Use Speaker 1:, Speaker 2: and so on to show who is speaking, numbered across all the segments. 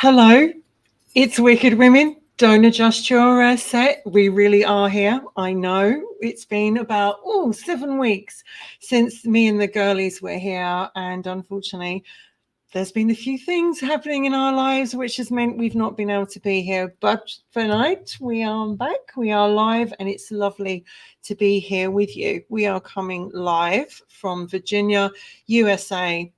Speaker 1: Hello, it's Wicked Women. Don't adjust your set. We really are here. I know it's been about 7 weeks since me and the girlies were here, and unfortunately, there's been a few things happening in our lives which has meant we've not been able to be here. But tonight we are back, we are live, and it's lovely to be here with you. We are coming live from Virginia, USA,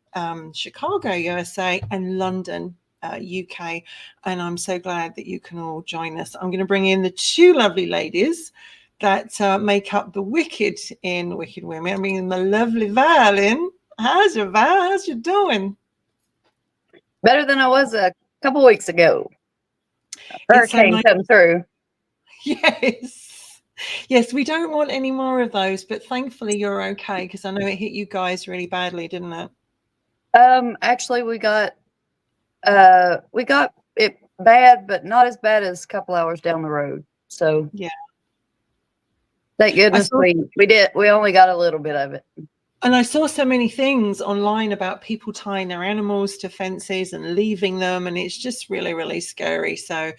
Speaker 1: Chicago, USA, and London, UK. And I'm so glad that you can all join us. I'm going to bring in the two lovely ladies that make up the Wicked in Wicked Women. I mean, the lovely Val in. How's your Val? How's you doing?
Speaker 2: Better than I was a couple weeks ago. Hurricane come through.
Speaker 1: Yes, we don't want any more of those, but thankfully you're okay, because I know it hit you guys really badly, didn't it?
Speaker 2: Actually, we got it bad, but not as bad as a couple hours down the road. So
Speaker 1: yeah,
Speaker 2: thank goodness we only got a little bit of it.
Speaker 1: And I saw so many things online about people tying their animals to fences and leaving them, and it's just really, really scary. So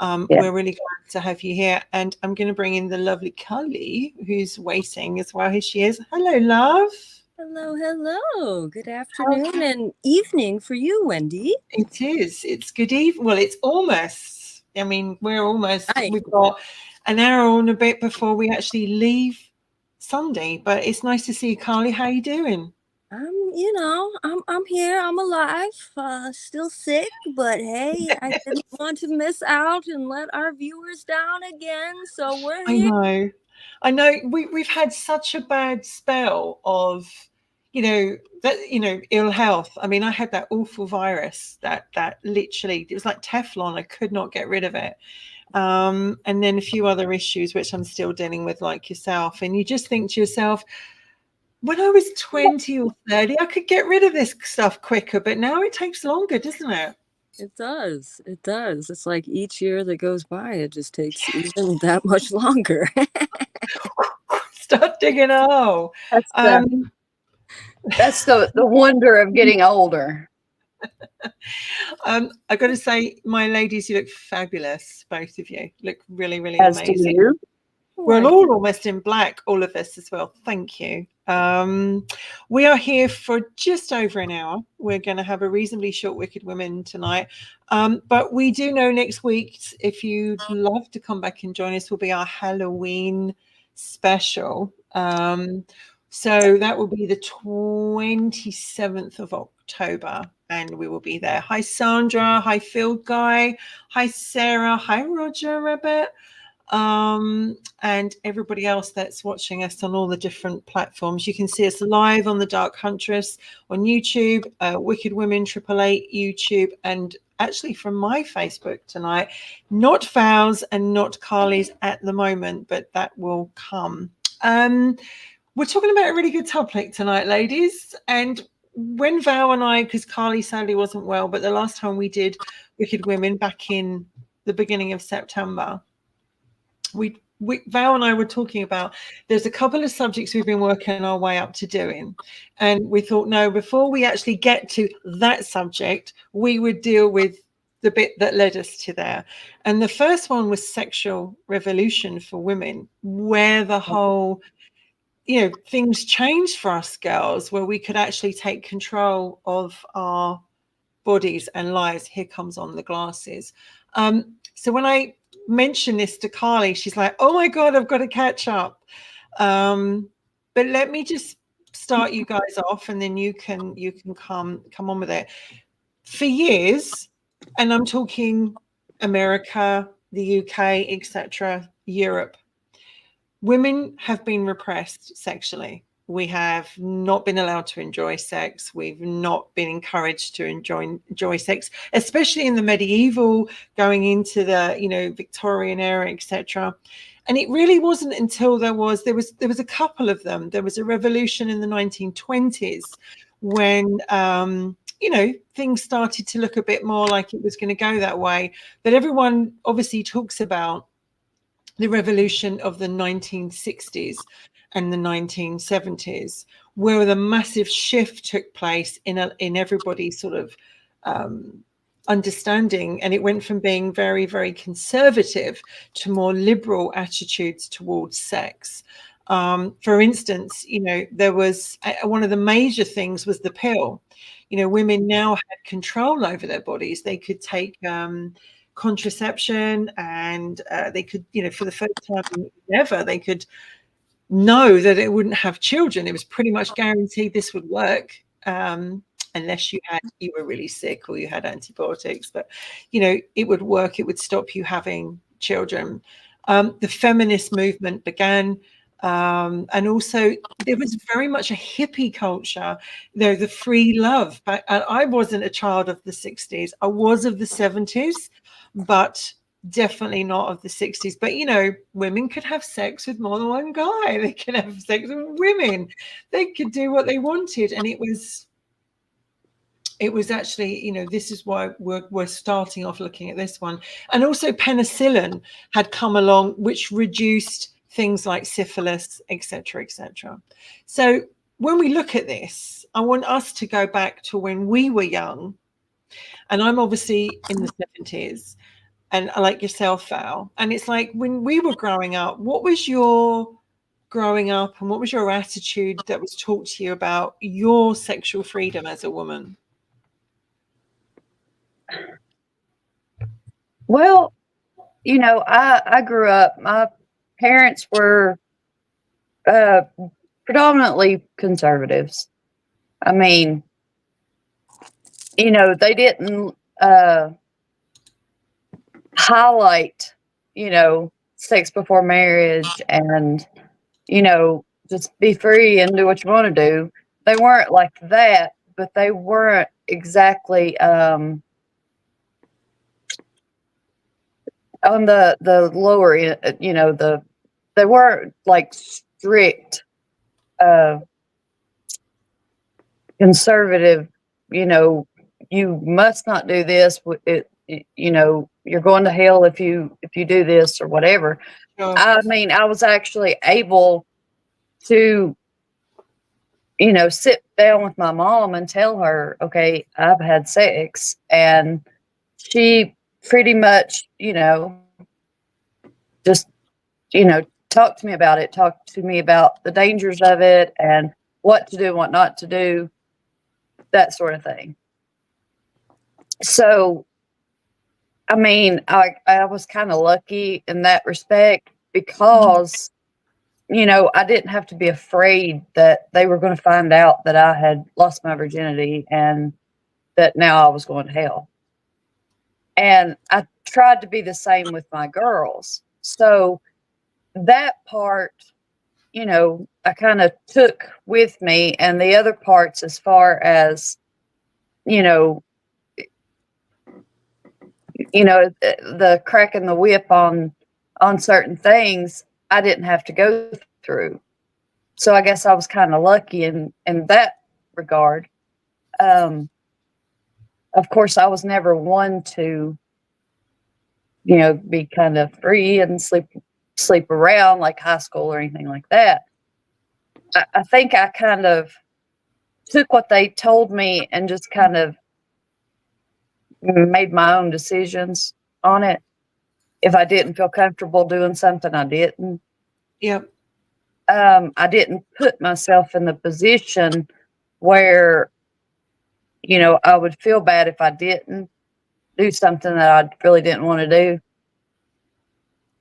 Speaker 1: we're really glad to have you here. And I'm going to bring in the lovely Cully, who's waiting as well. Here she is. Hello, love.
Speaker 3: Hello, hello. Good afternoon and evening for you, Wendy.
Speaker 1: It is. It's good evening. Well, it's almost. I mean, we're almost. We've got an hour and a bit before we actually leave Sunday, but it's nice to see you, Carly. How you doing?
Speaker 3: I'm here. I'm alive. Still sick, but hey, I didn't want to miss out and let our viewers down again. So we're here.
Speaker 1: I know. We've had such a bad spell of, ill health. I mean, I had that awful virus that literally, it was like Teflon. I could not get rid of it. And then a few other issues which I'm still dealing with, like yourself. And you just think to yourself, when I was 20 or 30, I could get rid of this stuff quicker, but now it takes longer, doesn't it?
Speaker 3: It does. It does. It's like each year that goes by, it just takes even that much longer.
Speaker 1: Start digging a hole.
Speaker 2: That's the wonder of getting older.
Speaker 1: I got to say, my ladies, you look fabulous. Both of you look really, really
Speaker 2: As
Speaker 1: amazing.
Speaker 2: Do you?
Speaker 1: We're all almost in black, all of us as well. Thank you. We are here for just over an hour. We're going to have a reasonably short Wicked Women tonight. But we do know next week, if you'd love to come back and join us, will be our Halloween special. So that will be the 27th of October, and we will be there. Hi, Sandra. Hi, Field Guy. Hi, Sarah. Hi, Roger Rabbit. And everybody else that's watching us on all the different platforms. You can see us live on the Dark Huntress on YouTube, Wicked Women 888 YouTube, and actually from my Facebook tonight. Not Val's and not Carly's at the moment, but that will come. We're talking about a really good topic tonight, ladies. And when Val and I, because Carly sadly wasn't well, but the last time we did Wicked Women back in the beginning of September, Val and I were talking about, there's a couple of subjects we've been working our way up to doing. And we thought, no, before we actually get to that subject, we would deal with the bit that led us to there. And the first one was sexual revolution for women, where the whole, things changed for us girls, where we could actually take control of our bodies and lives. Here comes on the glasses. So when I mention this to Carly, she's like, oh my God, I've got to catch up. But let me just start you guys off, and then you can come on with it. For years, and I'm talking America, the UK, etc., Europe, women have been repressed sexually. We have not been allowed to enjoy sex. We've not been encouraged to enjoy sex, especially in the medieval, going into the Victorian era, etc. And it really wasn't until there was a couple of them. There was a revolution in the 1920s when things started to look a bit more like it was going to go that way. But everyone obviously talks about the revolution of the 1960s and the 1970s, where the massive shift took place in everybody's sort of understanding, and it went from being very, very conservative to more liberal attitudes towards sex. For instance, there was one of the major things was the pill. Women now had control over their bodies. They could take contraception, and they could, for the first time ever, they could know that it wouldn't have children. It was pretty much guaranteed this would work, unless you were really sick or you had antibiotics. But it would work. It would stop you having children. The feminist movement began. And also there was very much a hippie culture, the free love. But I wasn't a child of the 60s. I was of the 70s, but definitely not of the 60s. But women could have sex with more than one guy. They could have sex with women. They could do what they wanted. And it was actually, this is why we're starting off looking at this one. And also penicillin had come along, which reduced things like syphilis, etc., etc. So when we look at this, I want us to go back to when we were young. And I'm obviously in the 70s, and like yourself, Val. And it's like, when we were growing up, what was your growing up and what was your attitude that was taught to you about your sexual freedom as a woman?
Speaker 2: Well, I grew up, my parents were predominantly conservatives. I mean, they didn't highlight, sex before marriage and, just be free and do what you want to do. They weren't like that, but they weren't exactly on the lower end, they weren't like strict conservative, you must not do this, you're going to hell if you do this or whatever.
Speaker 1: Oh.
Speaker 2: I mean, I was actually able to sit down with my mom and tell her, okay, I've had sex, and she pretty much, just, talk to me about it, talk to me about the dangers of it and what to do, what not to do, that sort of thing. So, I mean, I was kind of lucky in that respect because, I didn't have to be afraid that they were going to find out that I had lost my virginity and that now I was going to hell. And I tried to be the same with my girls. So that part, I kind of took with me, and the other parts, as far as, the cracking the whip on certain things, I didn't have to go through. So I guess I was kind of lucky in that regard. Of course, I was never one to, be kind of free and sleep around like high school or anything like that. I think I kind of took what they told me and just kind of made my own decisions on it. If I didn't feel comfortable doing something, I didn't.
Speaker 1: Yep.
Speaker 2: I didn't put myself in the position where, I would feel bad if I didn't do something that I really didn't want to do.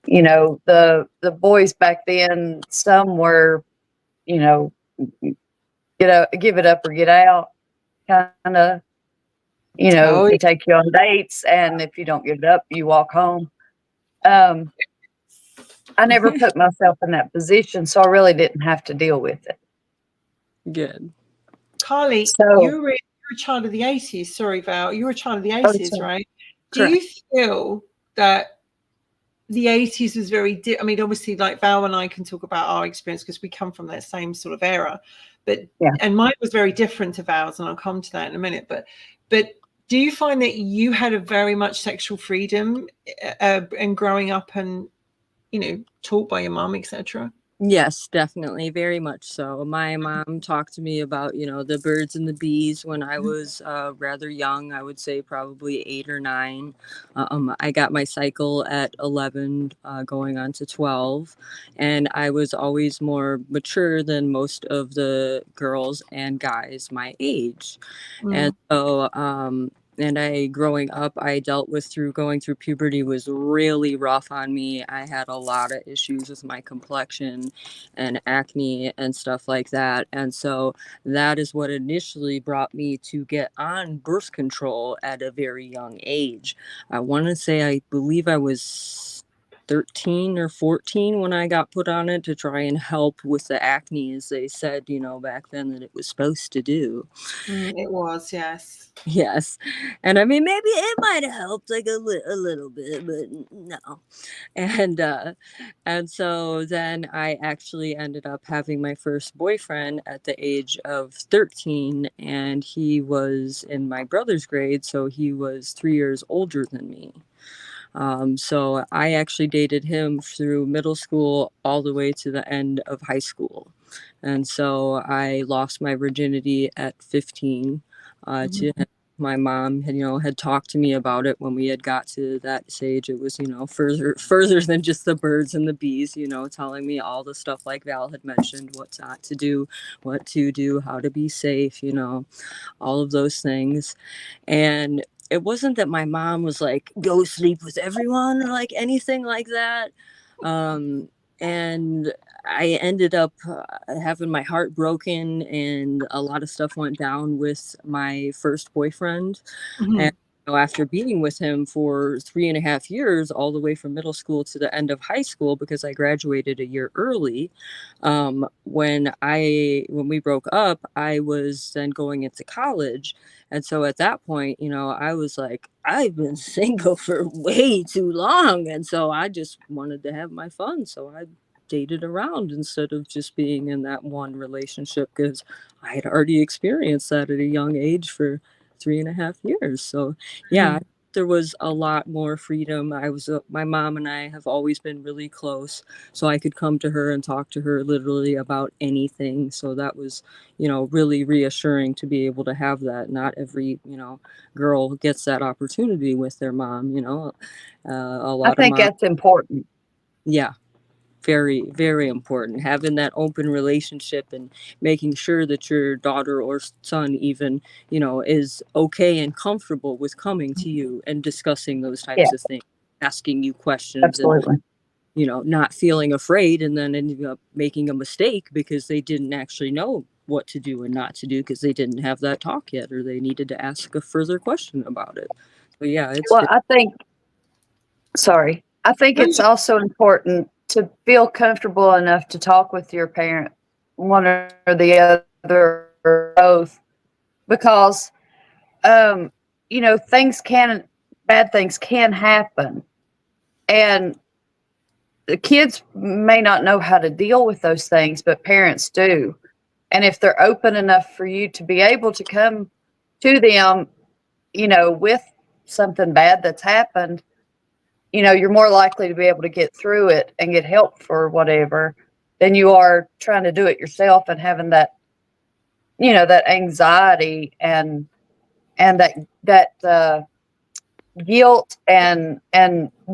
Speaker 2: The boys back then, some were, give it up or get out, kind of, they take you on dates, and if you don't get it up, you walk home. I never put myself in that position, so I really didn't have to deal with it.
Speaker 3: Good.
Speaker 1: Carly,
Speaker 2: So,
Speaker 1: you were a child of the 80s. Sorry, Val. You were a child of the 80s, right? Do you feel that the 80s was very I mean, obviously, like Val and I can talk about our experience because we come from that same sort of era, but and mine was very different to Val's, and I'll come to that in a minute. But do you find that you had a very much sexual freedom and growing up and taught by your mom, etc.?
Speaker 3: Yes, definitely. Very much so. My mom talked to me about, the birds and the bees when I was rather young. I would say probably 8 or 9. I got my cycle at 11, going on to 12. And I was always more mature than most of the girls and guys my age. And
Speaker 1: Mm.
Speaker 3: so, and growing up, I dealt with going through puberty was really rough on me. I had a lot of issues with my complexion and acne and stuff like that. And so that is what initially brought me to get on birth control at a very young age. I want to say, I believe I was 13 or 14 when I got put on it to try and help with the acne, as they said, back then that it was supposed to do.
Speaker 1: It was, yes.
Speaker 3: Yes. And I mean, maybe it might have helped like a little bit, but no. And so then I actually ended up having my first boyfriend at the age of 13, and he was in my brother's grade, so he was 3 years older than me. So I actually dated him through middle school all the way to the end of high school. And so I lost my virginity at 15 to him. My mom had talked to me about it when we had got to that stage. It was, further than just the birds and the bees, telling me all the stuff like Val had mentioned, what not to do, what to do, how to be safe, all of those things. And it wasn't that my mom was like, go sleep with everyone or like anything like that. And I ended up having my heart broken, and a lot of stuff went down with my first boyfriend. And after being with him for 3.5 years, all the way from middle school to the end of high school, because I graduated a year early, when we broke up, I was then going into college. And so at that point, I was like, I've been single for way too long. And so I just wanted to have my fun. So I dated around instead of just being in that one relationship, because I had already experienced that at a young age for 3.5 years. So yeah, there was a lot more freedom. My mom and I have always been really close, so I could come to her and talk to her literally about anything. So that was, really reassuring to be able to have that. Not every, girl gets that opportunity with their mom, a
Speaker 2: I
Speaker 3: lot of
Speaker 2: think
Speaker 3: moms.
Speaker 2: that's important.
Speaker 3: Yeah. Very, very important. Having that open relationship and making sure that your daughter or son even, is okay and comfortable with coming to you and discussing those
Speaker 2: Yeah,
Speaker 3: types of things, asking you questions, and,
Speaker 2: absolutely.
Speaker 3: not feeling afraid and then ending up making a mistake because they didn't actually know what to do and not to do because they didn't have that talk yet, or they needed to ask a further question about it. So yeah, it's
Speaker 2: Well, I think it's also important to feel comfortable enough to talk with your parent, one or the other, or both, because bad things can happen, and the kids may not know how to deal with those things, but parents do. And if they're open enough for you to be able to come to them, with something bad that's happened, you're more likely to be able to get through it and get help for whatever than you are trying to do it yourself and having that, that anxiety and that guilt and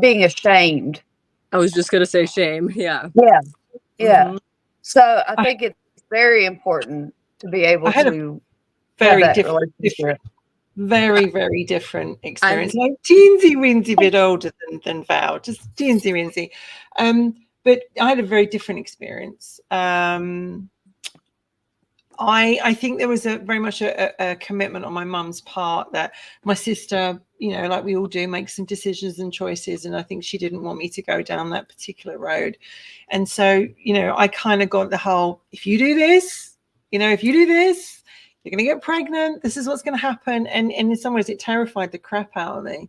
Speaker 2: being ashamed.
Speaker 3: I was just gonna say shame. Yeah.
Speaker 2: Yeah. Yeah.
Speaker 3: Mhm.
Speaker 2: So I think it's very important to be able
Speaker 1: I had a
Speaker 2: to have
Speaker 1: very
Speaker 2: that
Speaker 1: different,
Speaker 2: relationship.
Speaker 1: very, very different experience. Like teensy weensy bit older than Val, just teensy weensy. But I had a very different experience. I think there was a very much a commitment on my mum's part that my sister, like we all do, make some decisions and choices. And I think she didn't want me to go down that particular road. And so, I kind of got the whole, if you do this, you're going to get pregnant. This is what's going to happen. And in some ways it terrified the crap out of me.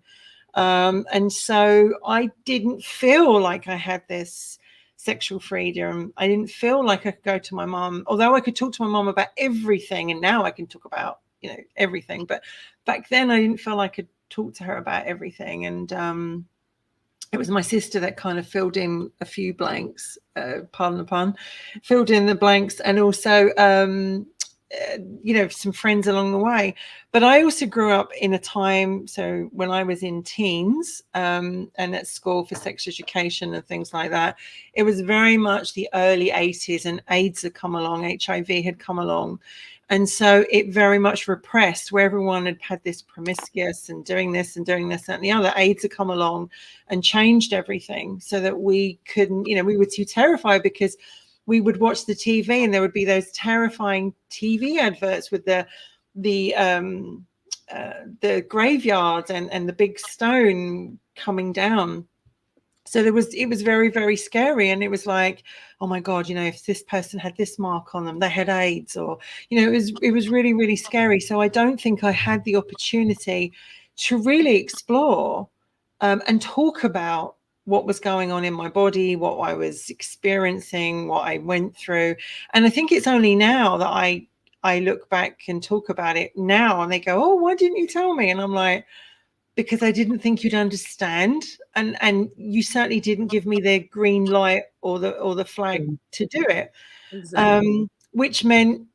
Speaker 1: And so I didn't feel like I had this sexual freedom. I didn't feel like I could go to my mom, although I could talk to my mom about everything. And now I can talk about, everything. But back then I didn't feel like I could talk to her about everything. And it was my sister that kind of filled in a few blanks, pardon the pun, filled in the blanks, and also some friends along the way. But I also grew up in a time, so when I was in teens and at school for sex education and things like that, it was very much the early 80s, and AIDS had come along, HIV had come along. And so it very much repressed, where everyone had this promiscuous and doing this and doing this and the other. AIDS had come along and changed everything so that we couldn't, we were too terrified, because we would watch the TV and there would be those terrifying TV adverts with the graveyards and the big stone coming down. So it was very, very scary. And it was like, oh my God, if this person had this mark on them, they had AIDS, or, it was really, really scary. So I don't think I had the opportunity to really explore and talk about what was going on in my body, what I was experiencing, what I went through. And I think it's only now that I look back and talk about it now, and they go, oh, why didn't you tell me? And I'm like, because I didn't think you'd understand, and you certainly didn't give me the green light or the flag to do it.
Speaker 3: Exactly.
Speaker 1: Which meant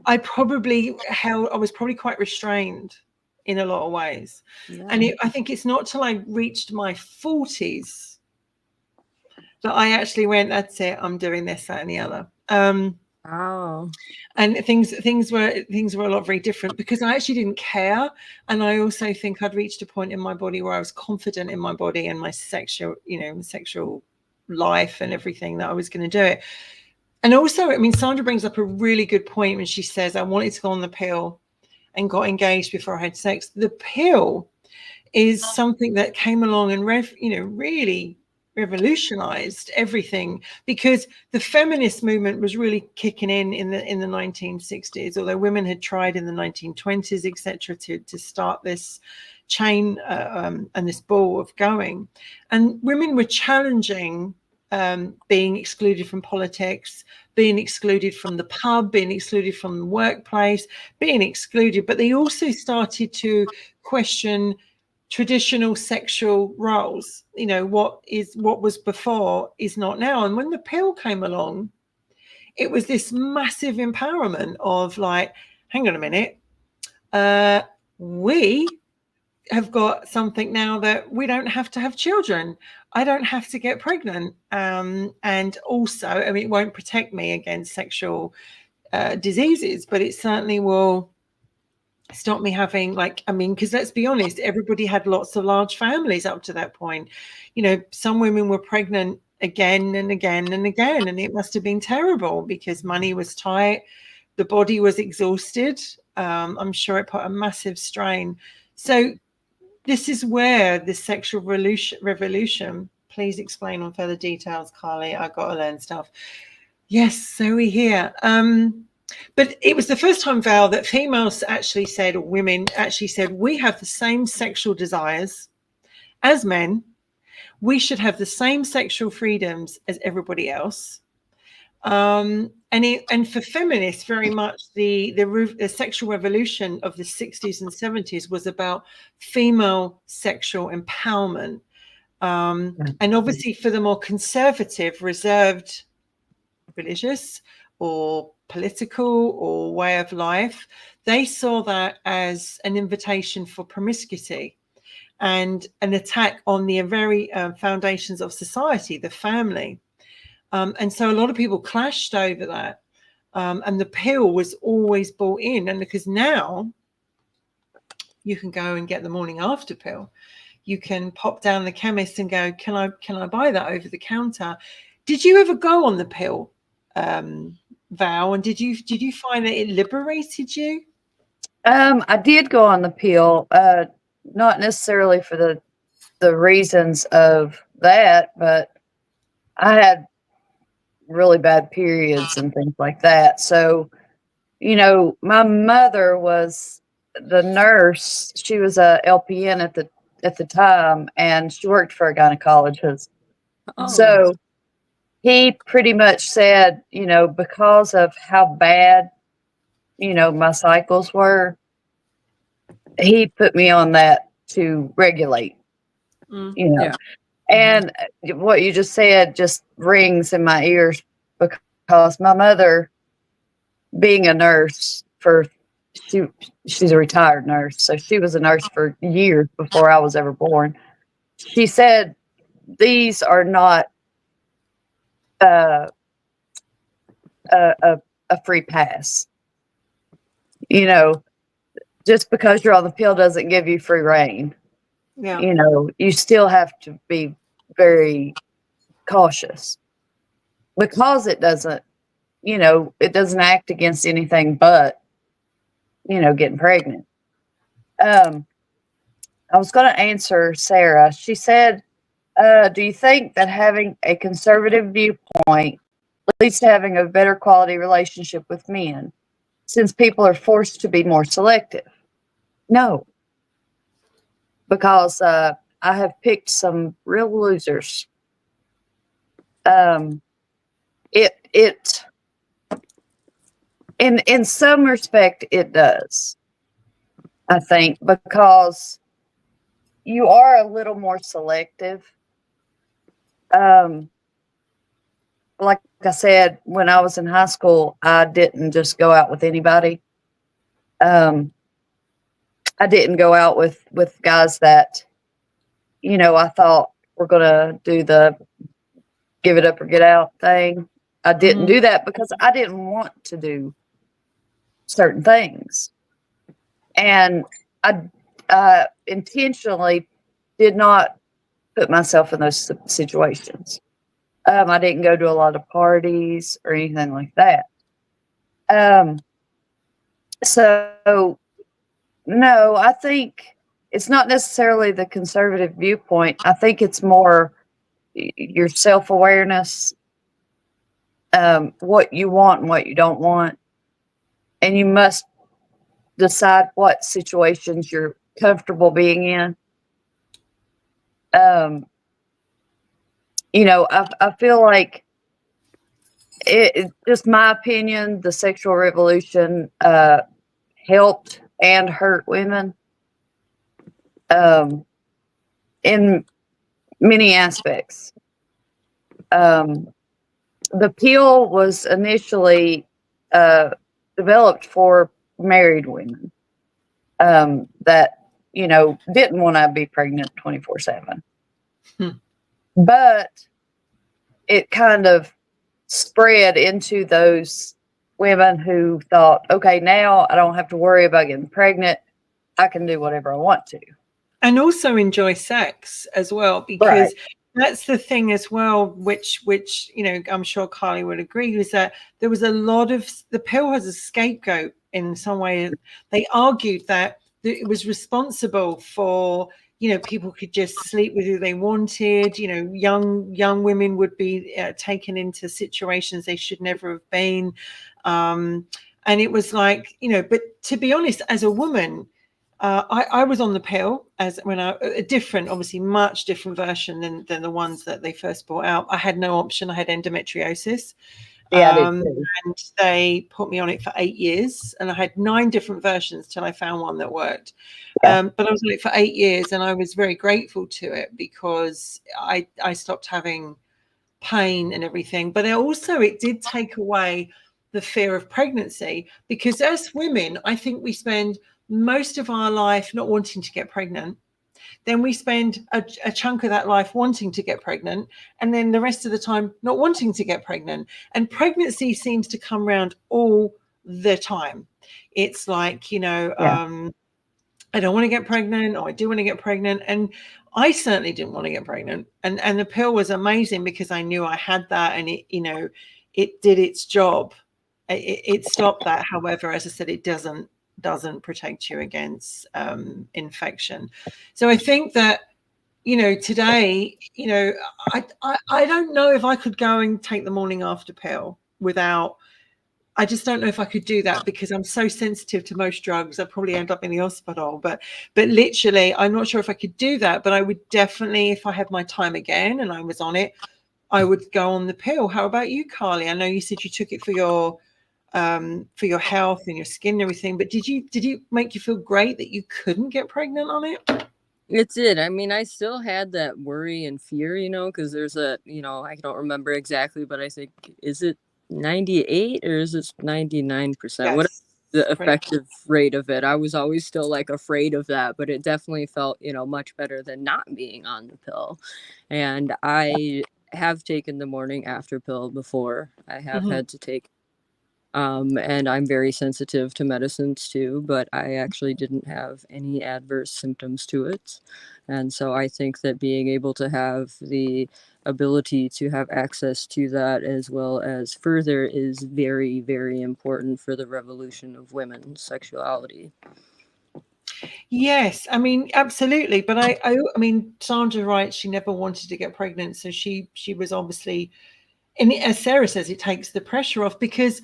Speaker 1: I was probably quite restrained in a lot of ways.
Speaker 3: Yeah.
Speaker 1: And I think it's not till I reached my 40s that I actually went, that's it, I'm doing this, that, and the other.
Speaker 3: Wow.
Speaker 1: And things were a lot very different, because I actually didn't care. And I also think I'd reached a point in my body where I was confident in my body and my sexual life and everything, that I was going to do it. And also, I mean, Sandra brings up a really good point when she says, I wanted to go on the pill and got engaged before I had sex. The pill is something that came along and really revolutionized everything, because the feminist movement was really kicking in the 1960s, although women had tried in the 1920s, etc., to start this chain and this ball of going. And women were challenging being excluded from politics, being excluded from the pub, being excluded from the workplace, being excluded. But they also started to question traditional sexual roles. What was before is not now. And when the pill came along, it was this massive empowerment of like, hang on a minute, we have got something now that we don't have to have children. I don't have to get pregnant. And also, I mean, it won't protect me against sexual diseases, but it certainly will stop me having, because let's be honest, everybody had lots of large families up to that point. Some women were pregnant again and again and again, and it must have been terrible because money was tight, the body was exhausted. I'm sure it put a massive strain. So this is where the sexual revolution, please explain on further details, Carly, I've got to learn stuff. Yes, so we hear. But it was the first time, Val, that females actually said, or women actually said, we have the same sexual desires as men. We should have the same sexual freedoms as everybody else. And for feminists, very much the sexual revolution of the 60s and 70s was about female sexual empowerment. And obviously for the more conservative, reserved, religious or political or way of life, they saw that as an invitation for promiscuity and an attack on the very foundations of society, the family. And so a lot of people clashed over that. And the pill was always bought in. And because now you can go and get the morning after pill, you can pop down the chemist and go, can I buy that over the counter? Did you ever go on the pill, Val? And did you find that it liberated you?
Speaker 2: I did go on the pill, not necessarily for the reasons of that, but I had really bad periods and things like that. So, my mother was the nurse. She was a LPN at the time, and she worked for a gynecologist.
Speaker 3: Oh.
Speaker 2: So he pretty much said, because of how bad, my cycles were, he put me on that to regulate,
Speaker 3: Yeah.
Speaker 2: And what you just said just rings in my ears, because my mother, being a nurse she's a retired nurse, so she was a nurse for years before I was ever born. She said, these are not a free pass. You know, just because you're on the pill doesn't give you free reign.
Speaker 1: Yeah.
Speaker 2: You know, you still have to be very cautious, because it doesn't, it doesn't act against anything but, getting pregnant. I was going to answer Sarah. She said, do you think that having a conservative viewpoint leads to having a better quality relationship with men, since people are forced to be more selective? No, because I have picked some real losers. It in some respect it does, I think, because you are a little more selective. Like I said, when I was in high school, I didn't just go out with anybody. I didn't go out with guys that, I thought were going to do the give it up or get out thing. I didn't do that because I didn't want to do certain things. And I intentionally did not put myself in those situations. I didn't go to a lot of parties or anything like that. So no, I think it's not necessarily the conservative viewpoint. I think it's more your self-awareness, what you want and what you don't want. And you must decide what situations you're comfortable being in. I feel like just my opinion, the sexual revolution helped and hurt women in many aspects. The pill was initially developed for married women that, didn't want to be pregnant 24/7. But it kind of spread into those women who thought, okay, now I don't have to worry about getting pregnant. I can do whatever I want to.
Speaker 1: And also enjoy sex as well, because that's the thing as well, which I'm sure Carly would agree, is that there was a lot of the pill as a scapegoat in some way. They argued that it was responsible for, people could just sleep with who they wanted. Young women would be taken into situations they should never have been. And it was like, but to be honest, as a woman, I was on the pill a different, obviously much different version than the ones that they first brought out. I had no option. I had endometriosis. And they put me on it for 8 years, and I had 9 different versions till I found one that worked. But I was on it for 8 years, and I was very grateful to it because I stopped having pain and everything. But it did take away the fear of pregnancy, because as women, I think we spend most of our life not wanting to get pregnant. Then we spend a chunk of that life wanting to get pregnant, and then the rest of the time not wanting to get pregnant. And pregnancy seems to come around all the time. It's like, I don't want to get pregnant, or I do want to get pregnant. And I certainly didn't want to get pregnant. And the pill was amazing because I knew I had that, and it did its job. It stopped that. However, as I said, it doesn't protect you against infection. So I think that, today, I don't know if I could go and take the morning after pill without, I just don't know if I could do that, because I'm so sensitive to most drugs. I'd probably end up in the hospital, but literally, I'm not sure if I could do that. But I would definitely, if I had my time again and I was on it, I would go on the pill. How about you, Carly? I know you said you took it for your health and your skin and everything, but did you make you feel great that you couldn't get pregnant on it?
Speaker 3: It did. I mean, I still had that worry and fear, because there's I don't remember exactly, but I think, is it 98 or is it 99%? What
Speaker 1: Yes.
Speaker 3: the effective rate of it? I was always still like afraid of that, but it definitely felt, much better than not being on the pill. And I have taken the morning after pill before. I have
Speaker 1: Mhm.
Speaker 3: had to take and I'm very sensitive to medicines too, but I actually didn't have any adverse symptoms to it. And so I think that being able to have the ability to have access to that as well as further is very, very important for the revolution of women's sexuality.
Speaker 1: Yes, I mean, absolutely. But I mean, Sandra writes she never wanted to get pregnant, so she was obviously, and as Sarah says, it takes the pressure off, because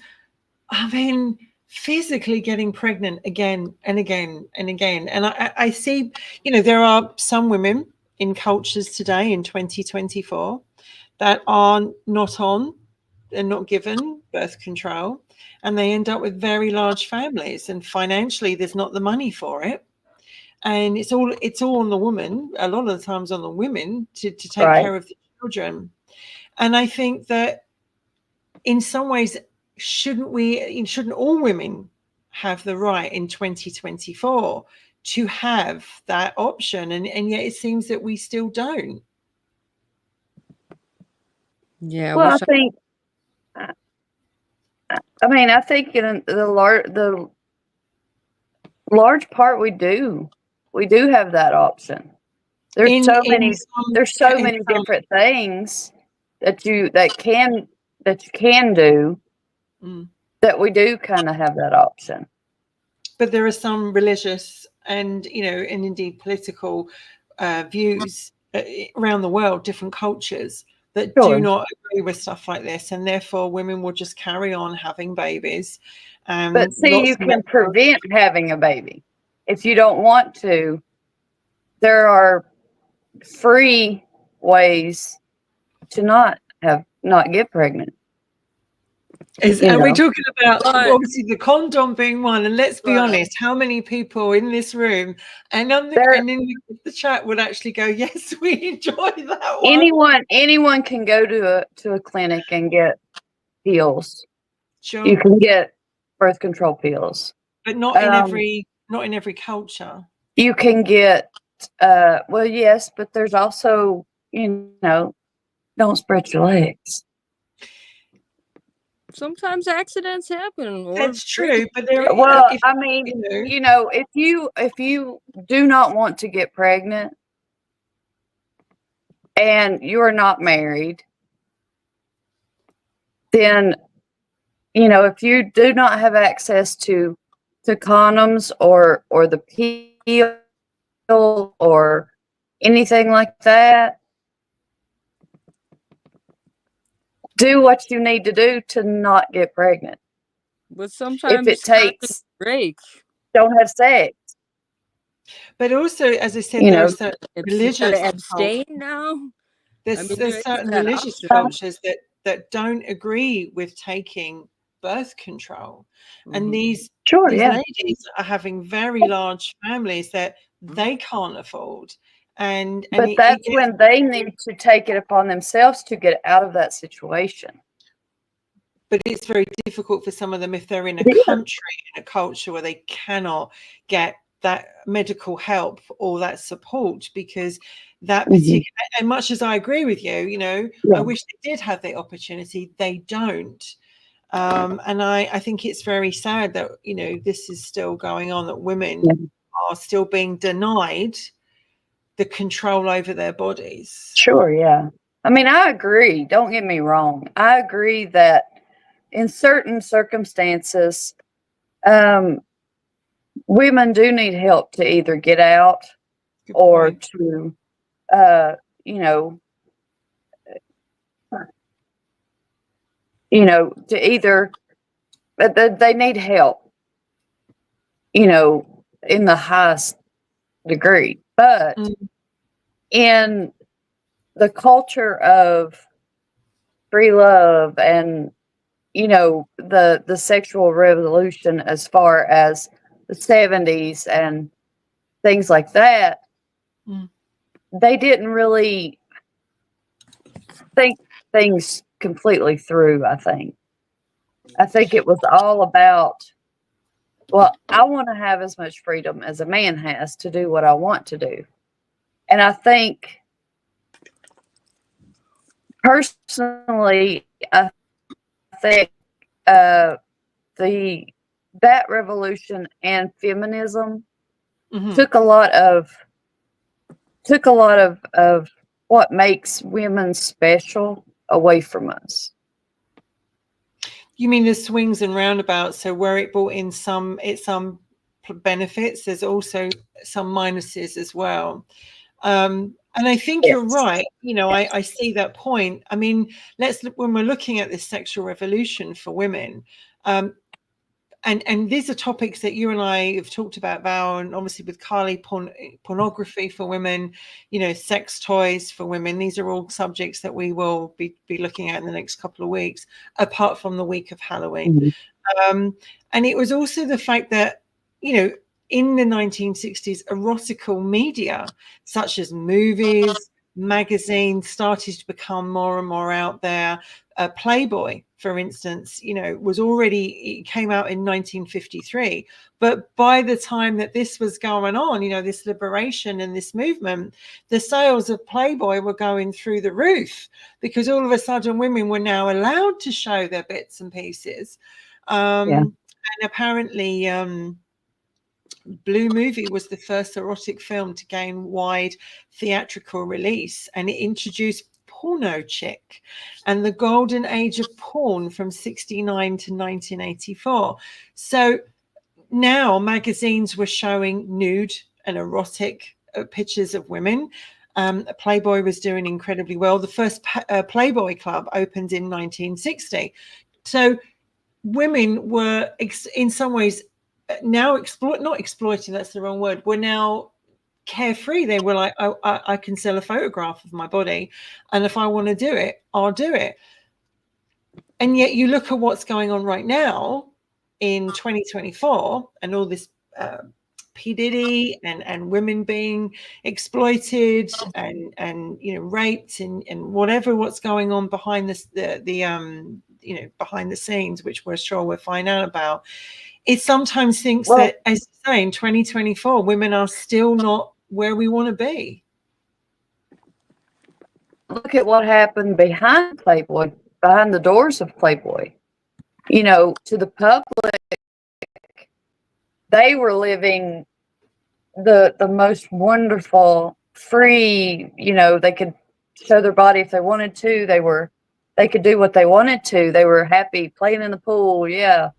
Speaker 1: I mean, physically getting pregnant again and again and again, and I see, there are some women in cultures today in 2024 that are not on and not given birth control, and they end up with very large families, and financially there's not the money for it, and it's all on the woman, a lot of the times on the women, to take
Speaker 2: Right.
Speaker 1: care of the children. And I think that in some ways, shouldn't all women have the right in 2024 to have that option, and yet it seems that we still don't.
Speaker 3: Yeah,
Speaker 2: Well,
Speaker 3: which
Speaker 2: I think in the large part we do have that option. There's
Speaker 1: In
Speaker 2: so
Speaker 1: in
Speaker 2: many
Speaker 1: some,
Speaker 2: there's so
Speaker 1: in
Speaker 2: many
Speaker 1: some
Speaker 2: different things that you can do,
Speaker 1: mm.
Speaker 2: that we do kind of have that option.
Speaker 1: But there are some religious and and indeed political views around the world, different cultures, that do
Speaker 2: Sure.
Speaker 1: not agree with stuff like this, and therefore women will just carry on having babies.
Speaker 2: But see,
Speaker 1: Lots
Speaker 2: you
Speaker 1: of men.
Speaker 2: can prevent having a baby if you don't want to. There are free ways to not get pregnant.
Speaker 1: Are we talking about obviously the condom being one? And let's be
Speaker 3: Right.
Speaker 1: honest, how many people in this room and in the chat would actually go, yes, we enjoy that one?
Speaker 2: Anyone can go to a clinic and get pills.
Speaker 1: Sure.
Speaker 2: You can get birth control pills,
Speaker 1: but not in every culture.
Speaker 2: You can get well, yes, but there's also, don't spread your legs.
Speaker 3: sometimes accidents happen.
Speaker 1: That's true, but there.
Speaker 2: Well,
Speaker 1: if,
Speaker 2: I mean, if you do not want to get pregnant and you are not married, then if you do not have access to condoms or the pill or anything like that, do what you need to do to not get pregnant.
Speaker 3: But sometimes
Speaker 2: if it takes
Speaker 3: break,
Speaker 2: don't have sex.
Speaker 1: But also, as I said, there are certain religious
Speaker 3: abstain now.
Speaker 1: There's certain religious cultures that don't agree with taking birth control, and these ladies are having very large families that they can't afford,
Speaker 2: but that's when they need to take it upon themselves to get out of that situation.
Speaker 1: But it's very difficult for some of them if they're in a country, in a culture where they cannot get that medical help or that support, because that particular, and much as I agree with you, I wish they did have the opportunity, they don't. And I think it's very sad that, this is still going on, that women are still being denied the control over their bodies.
Speaker 2: Sure, yeah. I mean, I agree. Don't get me wrong. I agree that in certain circumstances, women do need help to either get out or to, to either, they need help, in the highest degree. But in the culture of free love and, the sexual revolution, as far as the 70s and things like that,
Speaker 1: Mm.
Speaker 2: they didn't really think things completely through, I think. I think it was all about, well, I want to have as much freedom as a man has to do what I want to do. And I think, personally, I think that revolution and feminism
Speaker 1: Mhm.
Speaker 2: took a lot of what makes women special away from us.
Speaker 1: You mean the swings and roundabouts? So where it brought in some benefits, there's also some minuses as well. And I think you're
Speaker 2: Yes.
Speaker 1: right. You know, I see that point. I mean, let's look, when we're looking at this sexual revolution for women, and these are topics that you and I have talked about, Val, and obviously with Carly, pornography for women, you know, sex toys for women. These are all subjects that we will be looking at in the next couple of weeks, apart from the week of Halloween.
Speaker 2: Mhm.
Speaker 1: And it was also the fact that, you know, in the 1960s, erotical media, such as movies, magazines, started to become more and more out there. Playboy, for instance, you know, it came out in 1953. But by the time that this was going on, you know, this liberation and this movement, the sales of Playboy were going through the roof, because all of a sudden women were now allowed to show their bits and pieces. And apparently, Blue Movie was the first erotic film to gain wide theatrical release, and it introduced Porno Chick and the golden age of porn from 1969 to 1984. So now magazines were showing nude and erotic pictures of women. Playboy was doing incredibly well. The first Playboy Club opened in 1960. So women were in some ways now not exploiting, that's the wrong word, were now carefree. They were like, oh, I can sell a photograph of my body, and if I want to do it, I'll do it. And yet you look at what's going on right now in 2024 and all this P. Diddy and women being exploited and you know, raped and what's going on behind the you know, behind the scenes, which we're sure we'll find out about. It sometimes thinks that, as you say, in 2024, women are still not where we want to be.
Speaker 2: Look at what happened behind Playboy, behind the doors of Playboy. You know, to the public, they were living the most wonderful, free, you know, they could show their body if they wanted to. They could do what they wanted to. They were happy playing in the pool. Yeah.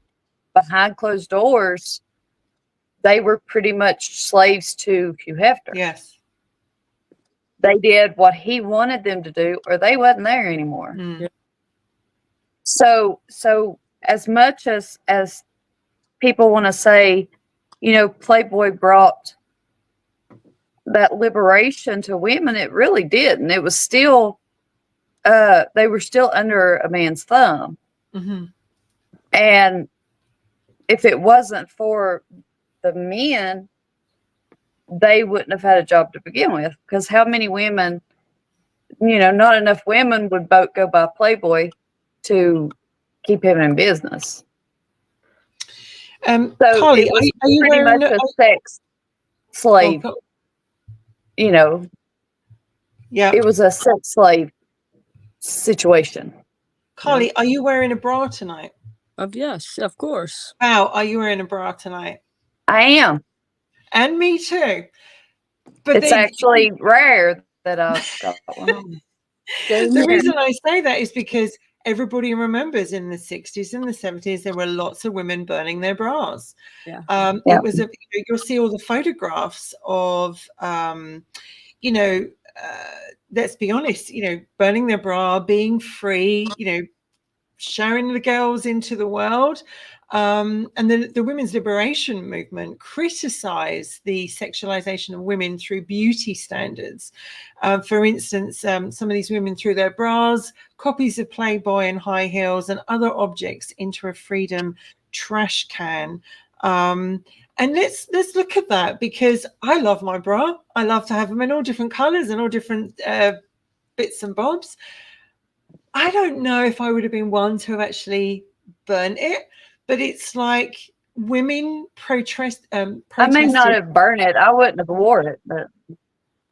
Speaker 2: Behind closed doors, they were pretty much slaves to Hugh Hefner.
Speaker 1: Yes.
Speaker 2: They did what he wanted them to do, or they wasn't there anymore.
Speaker 1: Mm.
Speaker 2: So as much as people want to say, you know, Playboy brought that liberation to women, it really did. And it was still, they were still under a man's thumb.
Speaker 1: Mm-hmm.
Speaker 2: And if it wasn't for the men, they wouldn't have had a job to begin with. Because how many women, you know, not enough women would go buy Playboy to keep him in business.
Speaker 1: So
Speaker 2: Carly, are you pretty much a sex slave?
Speaker 1: Oh,
Speaker 2: you know,
Speaker 1: yeah,
Speaker 2: it was a sex slave situation.
Speaker 1: Carly, are you wearing a bra tonight?
Speaker 3: Yes, of course.
Speaker 1: Val, are you wearing a bra tonight?
Speaker 2: I am.
Speaker 1: And me too. But
Speaker 2: it's actually rare that I've got one on.
Speaker 1: The reason I say that is because everybody remembers in the 60s and the 70s, there were lots of women burning their bras.
Speaker 3: Yeah.
Speaker 1: It was you'll see all the photographs of, you know, let's be honest, you know, burning their bra, being free, you know, showing the girls into the world. And the women's liberation movement criticized the sexualization of women through beauty standards. For instance, some of these women threw their bras, copies of Playboy and high heels and other objects into a Freedom trash can. And let's look at that, because I love my bra. I love to have them in all different colors and all different bits and bobs. I don't know if I would have been one to have actually burnt it, but it's like women protested.
Speaker 2: I may not have burned it. I wouldn't have wore it, but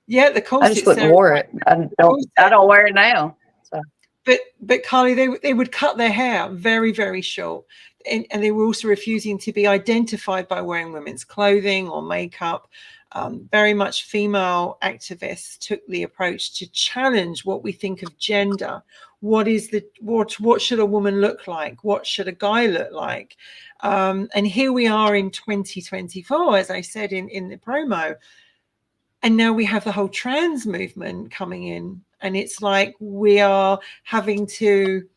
Speaker 1: yeah, the
Speaker 2: I
Speaker 1: corset.
Speaker 2: just wouldn't wore it. I don't wear it now. So.
Speaker 1: But Carly, they would cut their hair very, very short, and they were also refusing to be identified by wearing women's clothing or makeup. Very much female activists took the approach to challenge what we think of gender. What should a woman look like? What should a guy look like? And here we are in 2024, as I said in the promo, and now we have the whole trans movement coming in, and it's like we are having to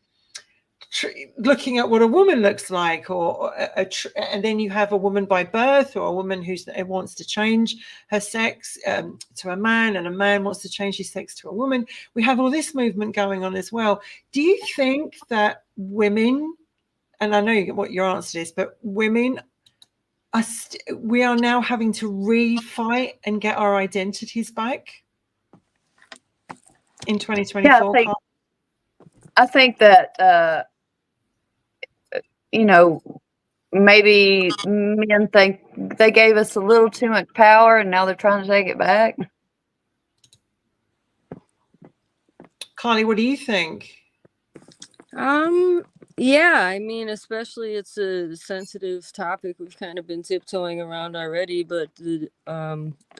Speaker 1: looking at what a woman looks like, and then you have a woman by birth, or a woman who wants to change her sex to a man, and a man wants to change his sex to a woman. We have all this movement going on as well. Do you think that women, and I know what your answer is, but women we are now having to refight and get our identities back in 2024?
Speaker 2: Yeah, I think that maybe men think they gave us a little too much power, and now they're trying to take it back.
Speaker 1: Carly, what do you think?
Speaker 3: Yeah, I mean, especially it's a sensitive topic we've kind of been tiptoeing around already, but the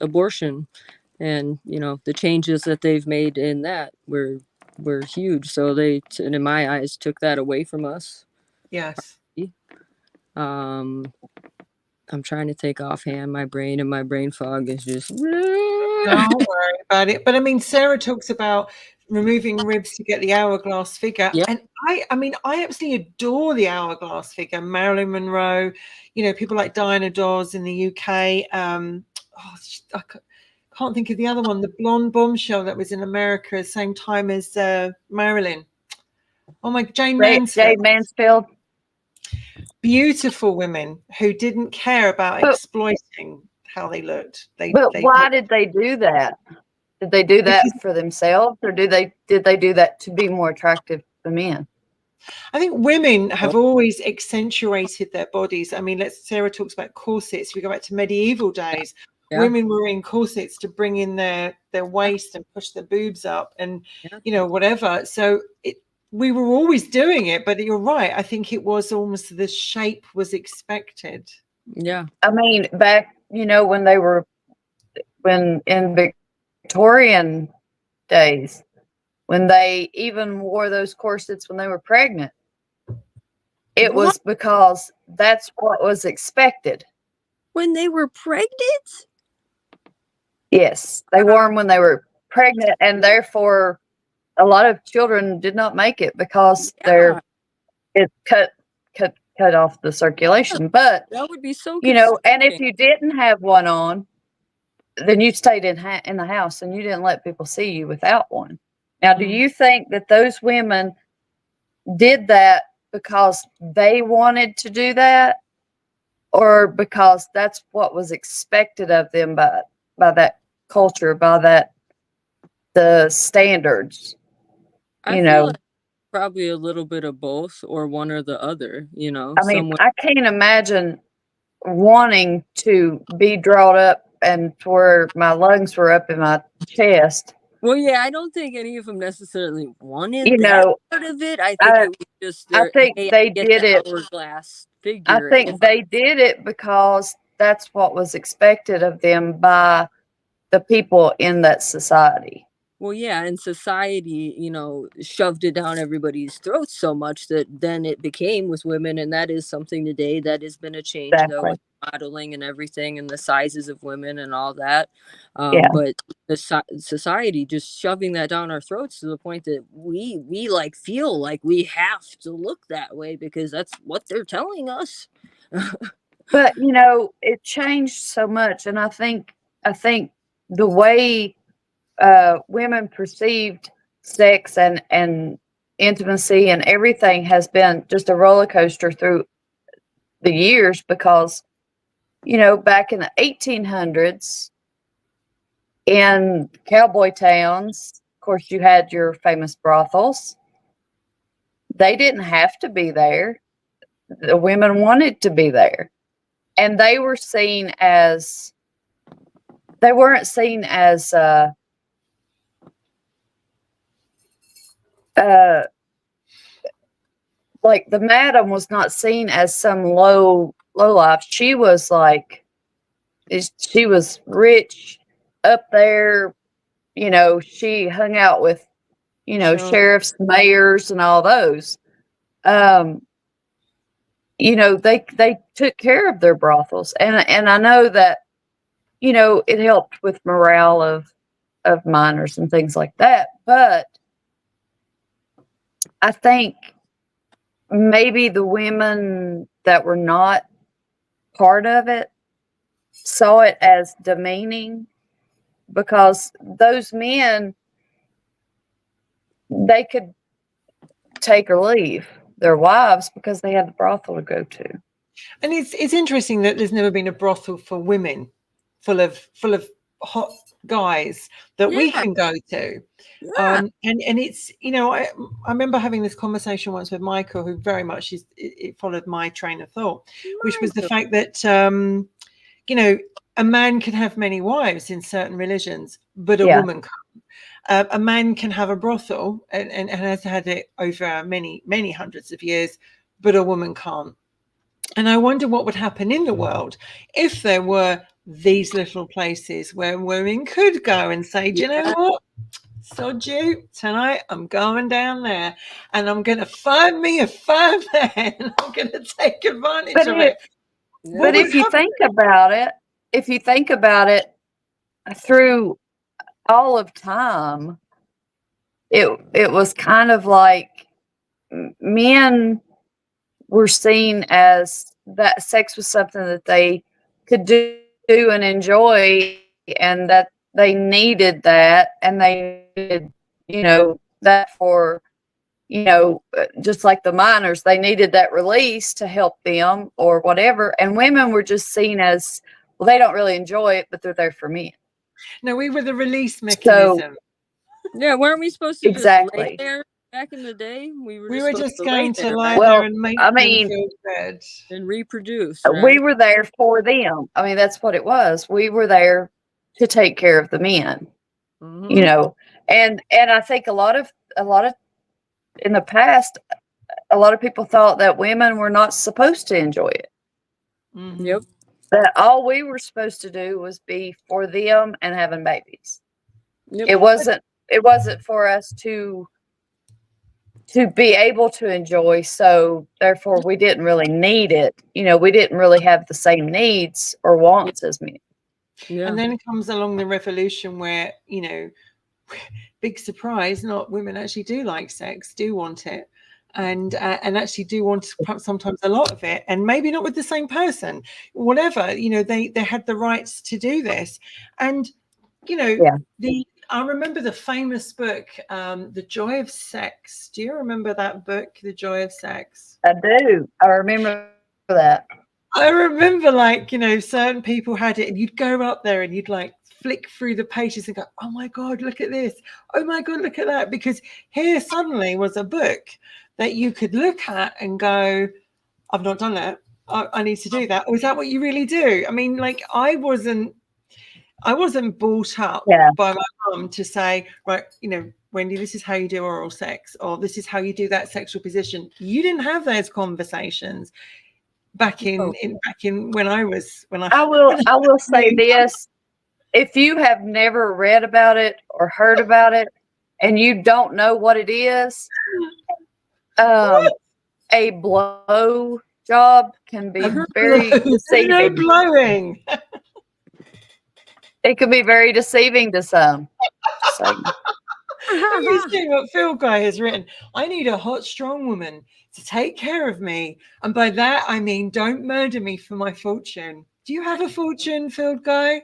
Speaker 3: abortion and, the changes that they've made in that were huge. So they, in my eyes, took that away from us.
Speaker 1: Yes.
Speaker 3: I'm trying to take offhand. My brain fog is just.
Speaker 1: Don't worry about it. But I mean, Sarah talks about removing ribs to get the hourglass figure.
Speaker 3: Yep.
Speaker 1: And I absolutely adore the hourglass figure. Marilyn Monroe, people like Diana Dawes in the UK. I can't think of the other one, the blonde bombshell that was in America, same time as Marilyn. Oh my, Jane
Speaker 2: Mansfield.
Speaker 1: Beautiful women who didn't care about exploiting how they looked.
Speaker 2: Why did they do that? Did they do that for themselves, or did they do that to be more attractive to men?
Speaker 1: I think women have always accentuated their bodies. I mean, Sarah talks about corsets. We go back to medieval days. Yeah. Women were in corsets to bring in their waist and push their boobs up, and whatever. So we were always doing it, but you're right. I think it was almost the shape was expected.
Speaker 3: Yeah.
Speaker 2: I mean, back, when in Victorian days, when they even wore those corsets when they were pregnant, it was because that's what was expected.
Speaker 3: When they were pregnant?
Speaker 2: Yes, they wore them when they were pregnant, and therefore a lot of children did not make it because it cut off the circulation. But
Speaker 3: that would be so
Speaker 2: and if you didn't have one on, then you stayed in the house and you didn't let people see you without one. Now, do you think that those women did that because they wanted to do that, or because that's what was expected of them by that culture, by the standards?
Speaker 3: I feel like probably a little bit of both, or one or the other.
Speaker 2: I mean, I can't imagine wanting to be drawn up and where my lungs were up in my chest.
Speaker 3: Well, yeah, I don't think any of them necessarily wanted that part of it. I think it was just
Speaker 2: I think they did it.
Speaker 3: Hourglass figure.
Speaker 2: I think they did it because that's what was expected of them by the people in that society.
Speaker 3: Well, yeah, and society, shoved it down everybody's throats so much that then it became with women, and that is something today that has been a change, though, with modeling and everything, and the sizes of women and all that. But the society just shoving that down our throats to the point that we feel like we have to look that way because that's what they're telling us.
Speaker 2: But it changed so much, and I think the way women perceived sex and intimacy and everything has been just a roller coaster through the years, because back in the 1800s in cowboy towns, of course, you had your famous brothels. They didn't have to be there. The women wanted to be there. And they weren't seen as like the madam was not seen as some low life. She was she was rich up there. She hung out with,
Speaker 1: Sure.
Speaker 2: sheriffs, mayors, and all those. They took care of their brothels, and I know that, it helped with morale of miners and things like that. But I think maybe the women that were not part of it saw it as demeaning, because those men, they could take or leave their wives because they had the brothel to go to.
Speaker 1: And it's interesting that there's never been a brothel for women full of hot guys that we can go to.
Speaker 3: Yeah.
Speaker 1: And it's, I remember having this conversation once with Michael, who very much it followed my train of thought, which was the fact that a man can have many wives in certain religions, but a woman can't. A man can have a brothel and has had it over many, many hundreds of years, but a woman can't. And I wonder what would happen in the world if there were these little places where women could go and say, do you know what? Sod you, tonight I'm going down there and I'm going to find me a fine man and I'm going to take advantage of it.
Speaker 2: But if you think about it, through all of time, it was kind of like men were seen as that sex was something that they could do and enjoy, and that they needed that, and they needed, that for, just like the miners, they needed that release to help them or whatever. And women were just seen as, well, they don't really enjoy it, but they're there for men.
Speaker 1: No, we were the release mechanism.
Speaker 3: Yeah, weren't we supposed to just lay there back in the day? We were just going to
Speaker 1: lie there and make them feel good
Speaker 3: and reproduce.
Speaker 2: Right? We were there for them. I mean, that's what it was. We were there to take care of the men. Mm-hmm. And I think a lot of in the past, a lot of people thought that women were not supposed to enjoy it.
Speaker 1: Mm-hmm.
Speaker 3: Yep.
Speaker 2: That all we were supposed to do was be for them and having babies.
Speaker 3: Yep.
Speaker 2: It wasn't for us to be able to enjoy. So therefore we didn't really need it. We didn't really have the same needs or wants as men.
Speaker 1: Yeah. And then comes along the revolution where, big surprise, not women actually do like sex, do want it. And actually do want sometimes a lot of it, and maybe not with the same person, whatever, they had the rights to do this. And I remember the famous book, The Joy of Sex. Do you remember that book, The Joy of Sex?
Speaker 2: I do. I remember that.
Speaker 1: I remember, certain people had it, and you'd go up there and you'd flick through the pages and go, oh my God, look at this. Oh my God, look at that. Because here suddenly was a book that you could look at and go, I've not done that. I need to do that. Or is that what you really do? I mean, I wasn't brought up by my mum to say, right, Wendy, this is how you do oral sex, or this is how you do that sexual position. You didn't have those conversations back in when I will
Speaker 2: say this. If you have never read about it or heard about it and you don't know what it is, a blow job can be very deceiving.
Speaker 1: No blowing.
Speaker 2: It can be very deceiving to some.
Speaker 1: Have you seen what Phil Guy has written? I need a hot, strong woman to take care of me. And by that, I mean, don't murder me for my fortune. Do you have a fortune, Field Guy?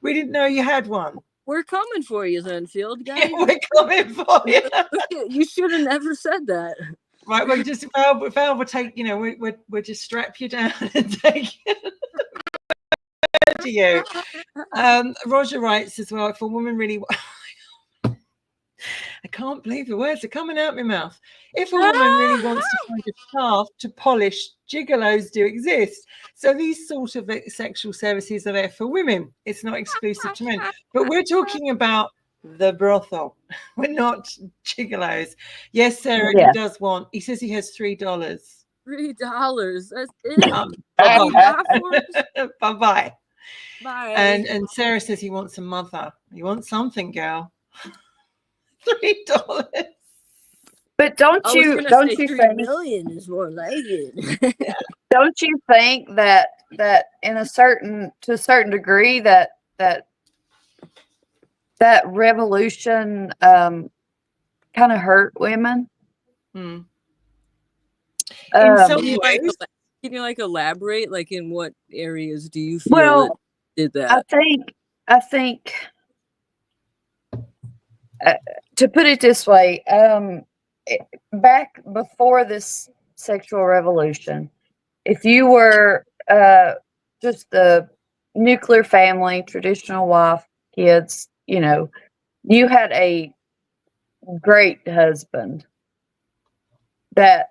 Speaker 1: We didn't know you had one.
Speaker 3: We're coming for you then, Field Guy.
Speaker 1: Yeah, we're coming for you.
Speaker 3: You should have never said that.
Speaker 1: Right, we're just Val will take, we'll just strap you down and take to you. Roger writes as well, if a woman really I can't believe the words are coming out my mouth. If a woman really wants to find a shaft to polish, gigolos do exist. So these sort of sexual services are there for women. It's not exclusive to men. But we're talking about the brothel. We're not gigolos. Yes, Sarah,
Speaker 2: Yeah.
Speaker 1: he does want. He says he has $3.
Speaker 3: $3. That's it.
Speaker 1: Bye-bye. Bye-bye.
Speaker 3: Bye.
Speaker 1: And Sarah says he wants a mother. You want something, girl. $3.
Speaker 2: But don't you
Speaker 3: say
Speaker 2: think
Speaker 3: 3 million is more like it.
Speaker 2: don't you think that in a certain degree that revolution kind of hurt women?
Speaker 1: In
Speaker 2: Um,
Speaker 1: some
Speaker 3: Can you
Speaker 1: ways.
Speaker 3: elaborate? Like, in what areas do you feel
Speaker 2: Well,
Speaker 3: it did
Speaker 2: I
Speaker 3: that?
Speaker 2: think to put it this way, back before this sexual revolution, if you were just the nuclear family, traditional wife, kids, you had a great husband that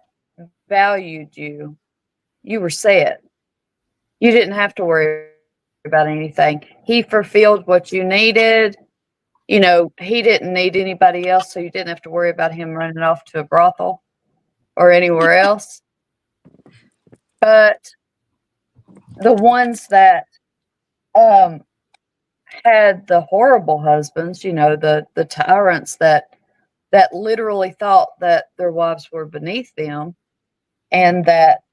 Speaker 2: valued you. You were set. You didn't have to worry about anything. He fulfilled what you needed. He didn't need anybody else, so you didn't have to worry about him running off to a brothel or anywhere else. But the ones that had the horrible husbands, the tyrants that literally thought that their wives were beneath them, and that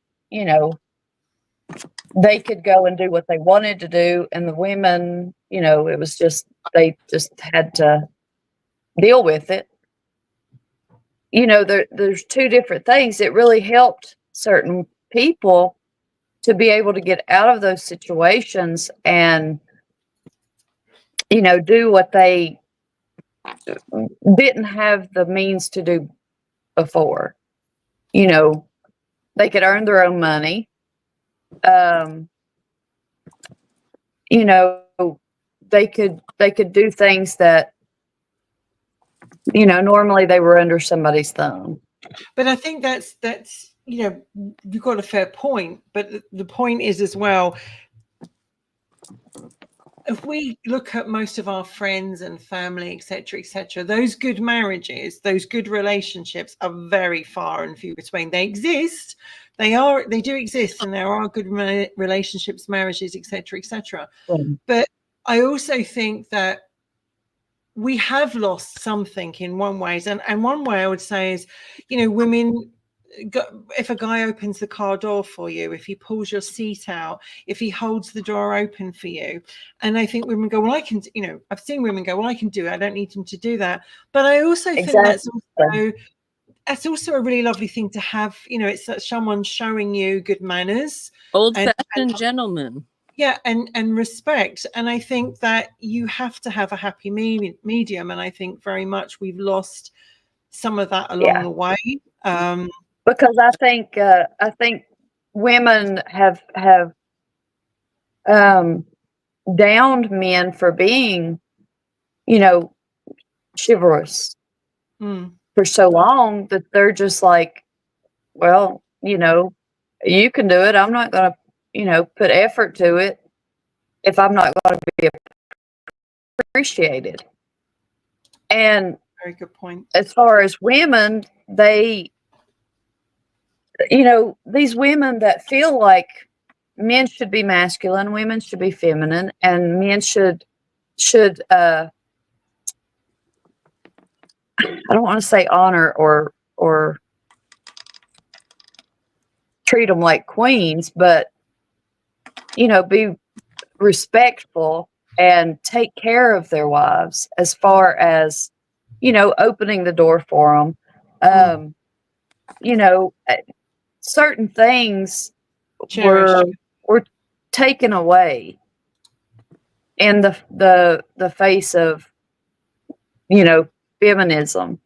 Speaker 2: they could go and do what they wanted to do, and the women, it was just, they just had to deal with it. There's two different things. It really helped certain people to be able to get out of those situations and do what they didn't have the means to do before. They could earn their own money. They could do things that normally they were under somebody's thumb.
Speaker 1: But I think that's you've got a fair point. But the point is as well, if we look at most of our friends and family, etc., those good marriages, those good relationships are very far and few between. They exist. They do exist, and there are good relationships, marriages, etc. But I also think that we have lost something in one way. And one way I would say is, women, if a guy opens the car door for you, if he pulls your seat out, if he holds the door open for you. And I think women go, well, I can, I've seen women go, well, I can do it. I don't need him to do that. But I also think that's also a really lovely thing to have. It's someone showing you good manners.
Speaker 3: Old-fashioned gentleman.
Speaker 1: Yeah, and respect. And I think that you have to have a happy medium. And I think very much we've lost some of that along the way.
Speaker 2: Because I think women have downed men for being, chivalrous for so long, that they're just like, well, you can do it. I'm not going to, put effort to it if I'm not going to be appreciated. And
Speaker 1: very good point.
Speaker 2: As far as women, they, these women that feel like men should be masculine, women should be feminine, and men should I don't want to say honor or treat them like queens, but be respectful and take care of their wives, as far as opening the door for them. Certain things were taken away in the face of feminism,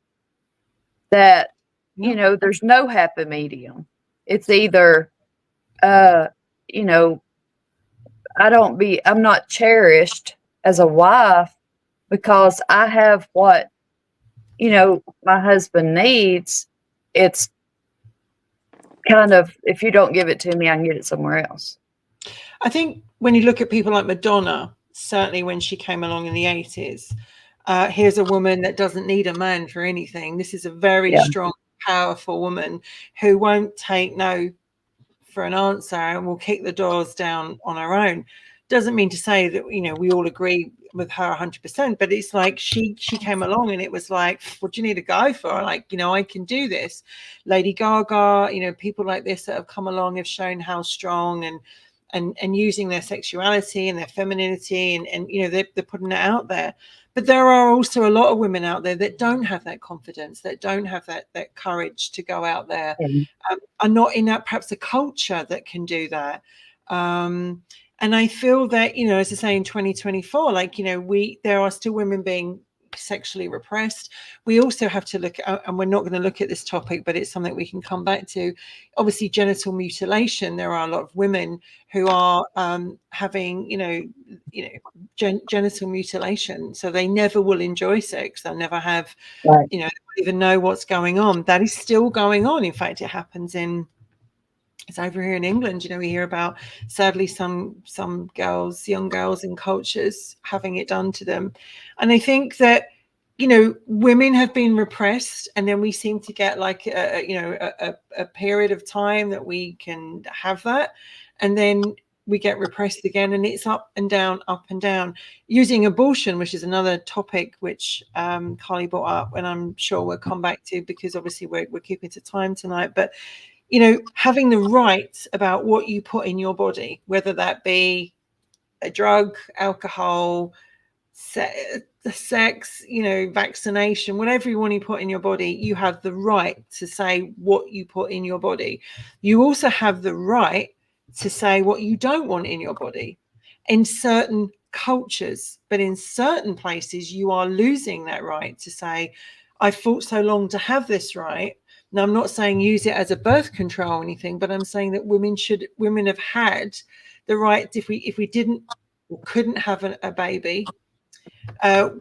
Speaker 2: that there's no happy medium. It's either I'm not cherished as a wife because I have what, my husband needs. It's kind of, if you don't give it to me, I can get it somewhere else.
Speaker 1: I think when you look at people like Madonna, certainly when she came along in the 80s, here's a woman that doesn't need a man for anything. This is a very strong, powerful woman who won't take no for an answer and will kick the doors down on her own. Doesn't mean to say that, we all agree with her 100%, but it's like she came along and it was like, what do you need a guy for? Like, I can do this. Lady Gaga, people like this that have come along have shown how strong and using their sexuality and their femininity and they're putting it out there. But there are also a lot of women out there that don't have that confidence, that don't have that courage to go out there, are not in that perhaps a culture that can do that. And I feel that, as I say, in 2024, like, there are still women being sexually repressed. We also have to look at, and we're not going to look at this topic, but it's something we can come back to. Obviously, genital mutilation. There are a lot of women who are having, genital mutilation, so they never will enjoy sex. They'll never have,
Speaker 2: right.
Speaker 1: They don't even know what's going on. That is still going on. In fact, it happens it's over here in England. We hear about, sadly, some girls, young girls in cultures having it done to them. And I think that, women have been repressed, and then we seem to get like a period of time that we can have that, and then we get repressed again, and it's up and down, up and down. Using abortion, which is another topic which Carly brought up, and I'm sure we'll come back to, because obviously we're keeping to time tonight, but having the right about what you put in your body, whether that be a drug, alcohol, sex, vaccination, whatever you want to put in your body, you have the right to say what you put in your body. You also have the right to say what you don't want in your body in certain cultures, but in certain places you are losing that right to say, I fought so long to have this right. Now, I'm not saying use it as a birth control or anything, but I'm saying that women have had the right, if we didn't or couldn't have a baby,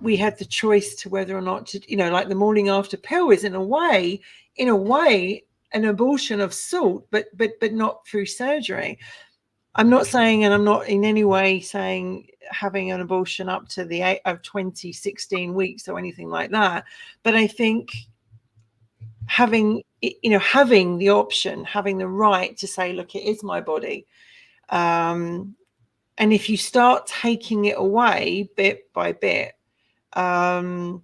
Speaker 1: we had the choice to whether or not to, like the morning after pill is in a way, an abortion of sort, but not through surgery. I'm not saying, and I'm not in any way saying having an abortion up to the age of 16 weeks or anything like that. But I think having the option, having the right to say, look, it is my body. And if you start taking it away bit by bit, then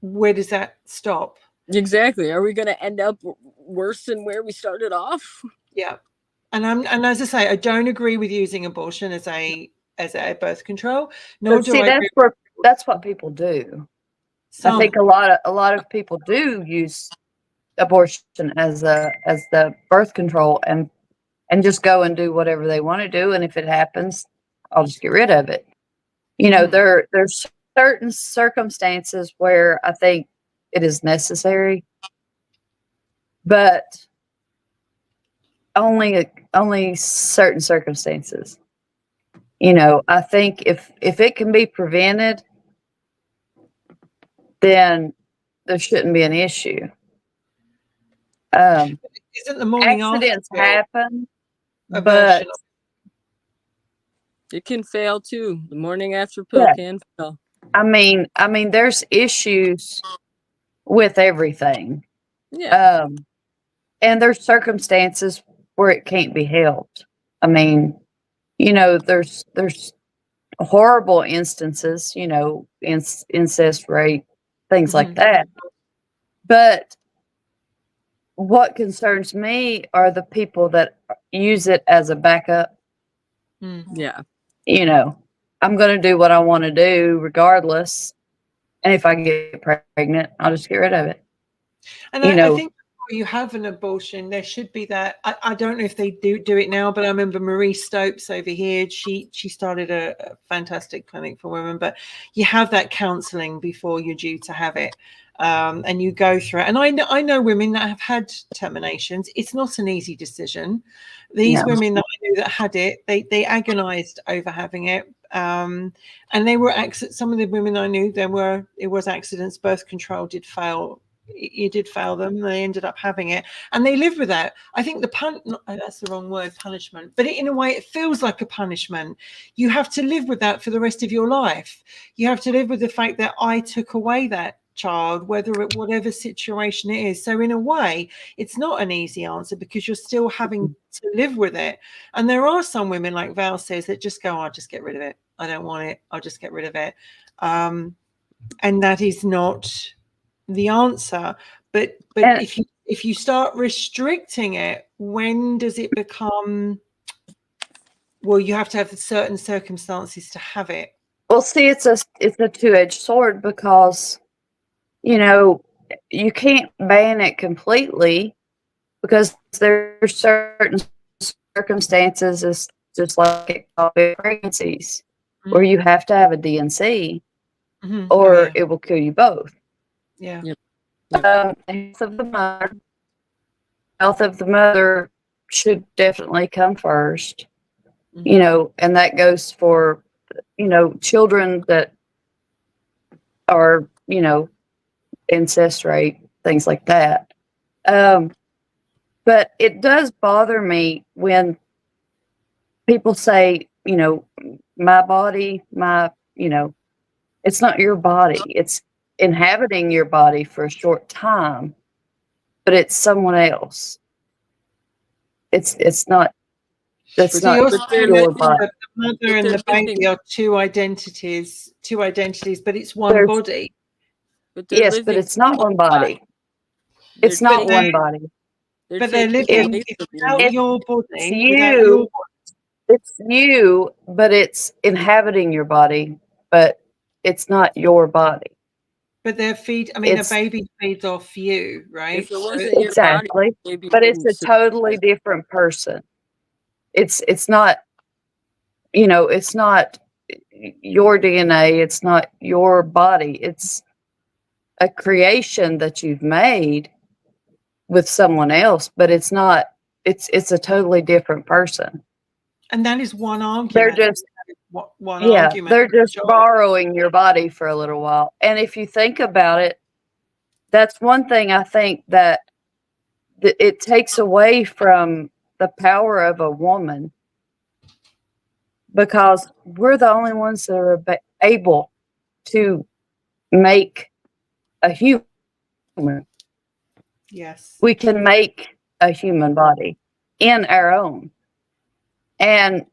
Speaker 1: where does that stop?
Speaker 3: Exactly. Are we going to end up worse than where we started off?
Speaker 1: Yeah. And as I say, I don't agree with using abortion as a birth control. Nor do I agree.
Speaker 2: That's what people do. I think a lot of people do use abortion as the birth control and just go and do whatever they want to do. And if it happens, I'll just get rid of it. There's certain circumstances where I think it is necessary, but only certain circumstances. I think if it can be prevented, then there shouldn't be an issue.
Speaker 1: Isn't the morning
Speaker 2: accidents
Speaker 1: after
Speaker 2: happen,
Speaker 1: but
Speaker 3: it can fail too. The morning after pill can fail.
Speaker 2: I mean, there's issues with everything.
Speaker 3: Yeah.
Speaker 2: And there's circumstances where it can't be helped. I mean, there's horrible instances, incest, rape, things like that. But what concerns me are the people that use it as a backup.
Speaker 3: Yeah.
Speaker 2: I'm going to do what I want to do regardless. And if I get pregnant, I'll just get rid of it.
Speaker 1: And I think you have an abortion, there should be that. I don't know if they do it now, but I remember Marie Stopes over here. She started a fantastic clinic for women, but you have that counselling before you're due to have it, and you go through it. And I know women that have had terminations. It's not an easy decision. These women that I knew that had it, they agonised over having it. And they were some of the women I knew, it was accidents. Birth control did fail. You did fail them. They ended up having it, and they live with that. I think that's the wrong word, punishment, but in a way it feels like a punishment. You have to live with that for the rest of your life. You have to live with the fact that I took away that child, whatever situation it is. So in a way, it's not an easy answer, because you're still having to live with it. And there are some women, like Val says, that just go, I'll just get rid of it. I don't want it. I'll just get rid of it. And that is not the answer. But if you start restricting it, when does it become, well, you have to have certain circumstances to have it?
Speaker 2: Well, see, it's a two-edged sword, because you can't ban it completely, because there's certain circumstances, it's just like pregnancies, where you have to have a DNC, or it will kill you both.
Speaker 1: Yeah.
Speaker 2: Health of the mother should definitely come first. And that goes for children that are incest rate, things like that. But it does bother me when people say, my body, it's not your body. It's inhabiting your body for a short time, but it's someone else. It's not. That's not your body.
Speaker 1: The mother and the baby are two identities, but it's one body.
Speaker 2: Yes, but it's not one body. It's not one body.
Speaker 1: But they're living without your body.
Speaker 2: It's you. It's you, but it's inhabiting your body, but it's not your body.
Speaker 1: But a baby feeds off you, right?
Speaker 2: Exactly. But it's a totally different person. It's not, it's not your DNA. It's not your body. It's a creation that you've made with someone else, but it's not, it's a totally different person.
Speaker 1: And that is one argument.
Speaker 2: They're just,
Speaker 1: argument.
Speaker 2: They're just borrowing your body for a little while. And if you think about it, that's one thing I think that it takes away from the power of a woman, because we're the only ones that are able to make a human.
Speaker 1: Yes.
Speaker 2: We can make a human body in our own. And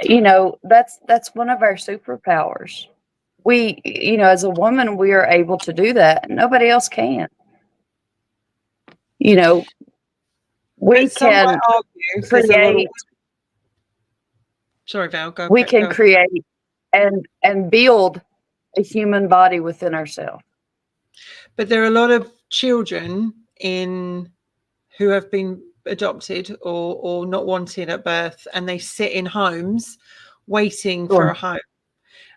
Speaker 2: that's one of our superpowers. We, as a woman, we are able to do that. Nobody else can. We can create.
Speaker 1: Sorry, Val. Go.
Speaker 2: We can create and build a human body within ourselves.
Speaker 1: But there are a lot of children who have been adopted or not wanted at birth, and they sit in homes waiting for a home.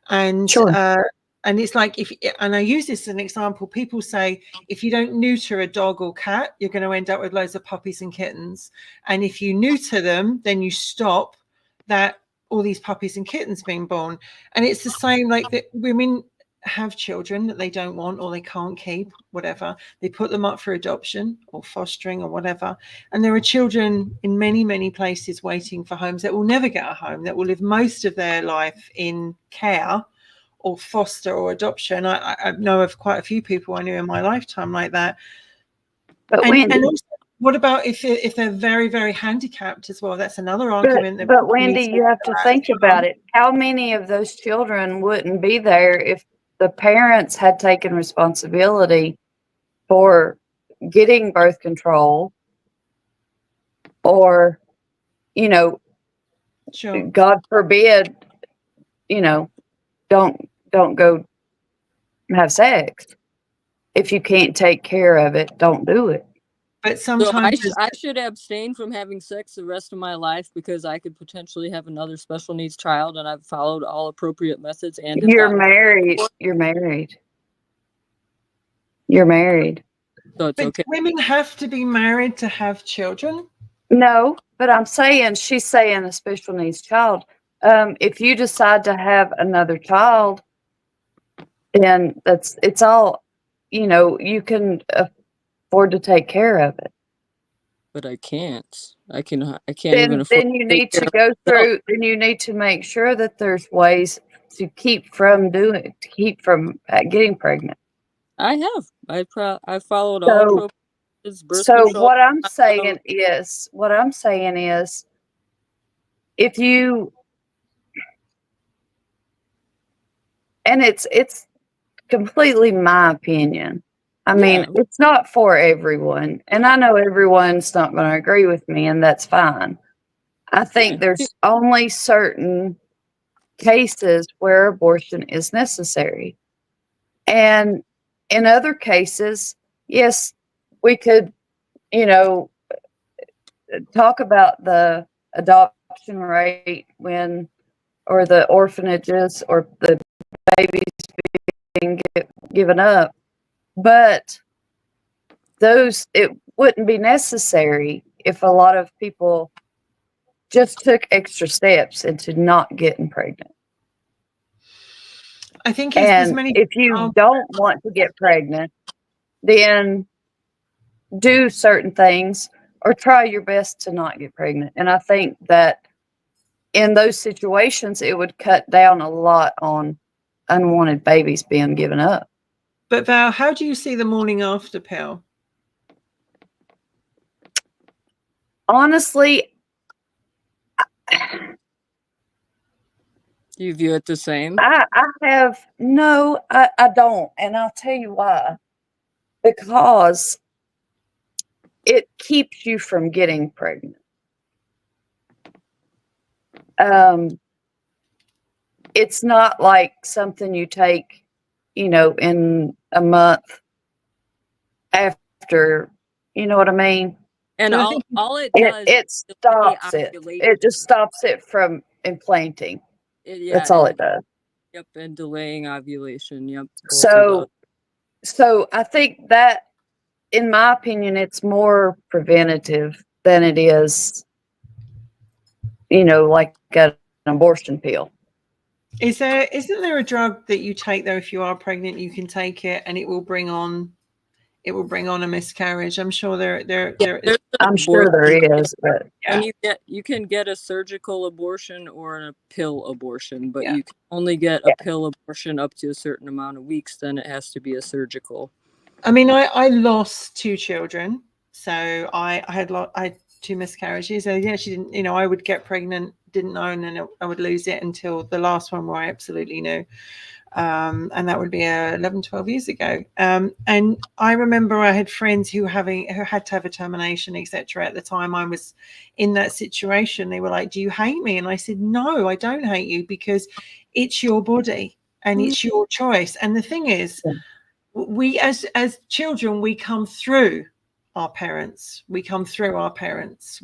Speaker 1: And and it's like, and I use this as an example, people say, if you don't neuter a dog or cat, you're going to end up with loads of puppies and kittens. And if you neuter them, then you stop all these puppies and kittens being born. And it's the same, like that women have children that they don't want or they can't keep, whatever. They put them up for adoption or fostering or whatever. And there are children in many, many places waiting for homes that will never get a home, that will live most of their life in care or foster or adoption. I know of quite a few people I knew in my lifetime like that.
Speaker 2: But
Speaker 1: and also, what about if they're very, very handicapped as well? That's another argument.
Speaker 2: But Wendy, you have to think about it. How many of those children wouldn't be there if the parents had taken responsibility for getting birth control, or,
Speaker 1: sure.
Speaker 2: God forbid, don't go have sex. If you can't take care of it, don't do it.
Speaker 1: But
Speaker 3: So
Speaker 1: sometimes
Speaker 3: I should abstain from having sex the rest of my life because I could potentially have another special needs child, and I've followed all appropriate methods and have
Speaker 2: You're
Speaker 3: gotten
Speaker 2: married. You're married. You're married.
Speaker 3: so it's
Speaker 1: but
Speaker 3: okay.
Speaker 1: women have to be married to have children.
Speaker 2: No, but I'm saying she's saying a special needs child. If you decide to have another child, then it's all, you can afford to take care of it.
Speaker 3: But I can't. I can't even
Speaker 2: Then
Speaker 3: afford
Speaker 2: then you
Speaker 3: to take
Speaker 2: need
Speaker 3: care
Speaker 2: to
Speaker 3: of
Speaker 2: go
Speaker 3: myself.
Speaker 2: through. Then you need to make sure that there's ways to keep from getting pregnant.
Speaker 3: I have. I followed all
Speaker 2: So
Speaker 3: appropriate methods, birth
Speaker 2: so
Speaker 3: control.
Speaker 2: what I'm saying is, if you, and it's completely my opinion. I mean,
Speaker 3: Yeah.
Speaker 2: it's not for everyone, and I know everyone's not going to agree with me, and that's fine. I think there's only certain cases where abortion is necessary. And in other cases, yes, we could, talk about the adoption rate or the orphanages or the babies being given up, but it wouldn't be necessary if a lot of people just took extra steps into not getting pregnant.
Speaker 1: I think
Speaker 2: And if you don't want to get pregnant, then do certain things or try your best to not get pregnant. And I think that in those situations, it would cut down a lot on unwanted babies being given up.
Speaker 1: But Val, how do you see the morning after pill?
Speaker 2: Honestly,
Speaker 3: Do you view it the same?
Speaker 2: I don't. And I'll tell you why. Because it keeps you from getting pregnant. It's not like something you take, in a month after, you know what I mean?
Speaker 3: And
Speaker 1: So
Speaker 3: all it does
Speaker 2: It
Speaker 3: is
Speaker 2: stops
Speaker 3: delay
Speaker 2: it.
Speaker 3: ovulation.
Speaker 2: It just stops it from implanting. That's all it does.
Speaker 3: Yep, and delaying ovulation. Yep.
Speaker 2: So I think that, in my opinion, it's more preventative than it is, like an abortion pill.
Speaker 1: Isn't there a drug that you take though if you are pregnant? You can take it and it will bring on a miscarriage. I'm sure there is.
Speaker 2: I'm sure there is, but
Speaker 3: and you can get a surgical abortion or a pill abortion, but
Speaker 1: Yeah.
Speaker 3: you can only get a pill abortion up to a certain amount of weeks. Then it has to be a surgical.
Speaker 1: I mean, I lost 2 children, so I had 2 miscarriages. So yeah, she didn't. I would get pregnant, didn't know, and then I would lose it until the last one where I absolutely knew. And that would be 11, 12 years ago. And I remember I had friends who had to have a termination, etc. At the time I was in that situation, they were like, "Do you hate me?" And I said, "No, I don't hate you, because it's your body and it's your choice." And the thing is, we as children, we come through our parents. We're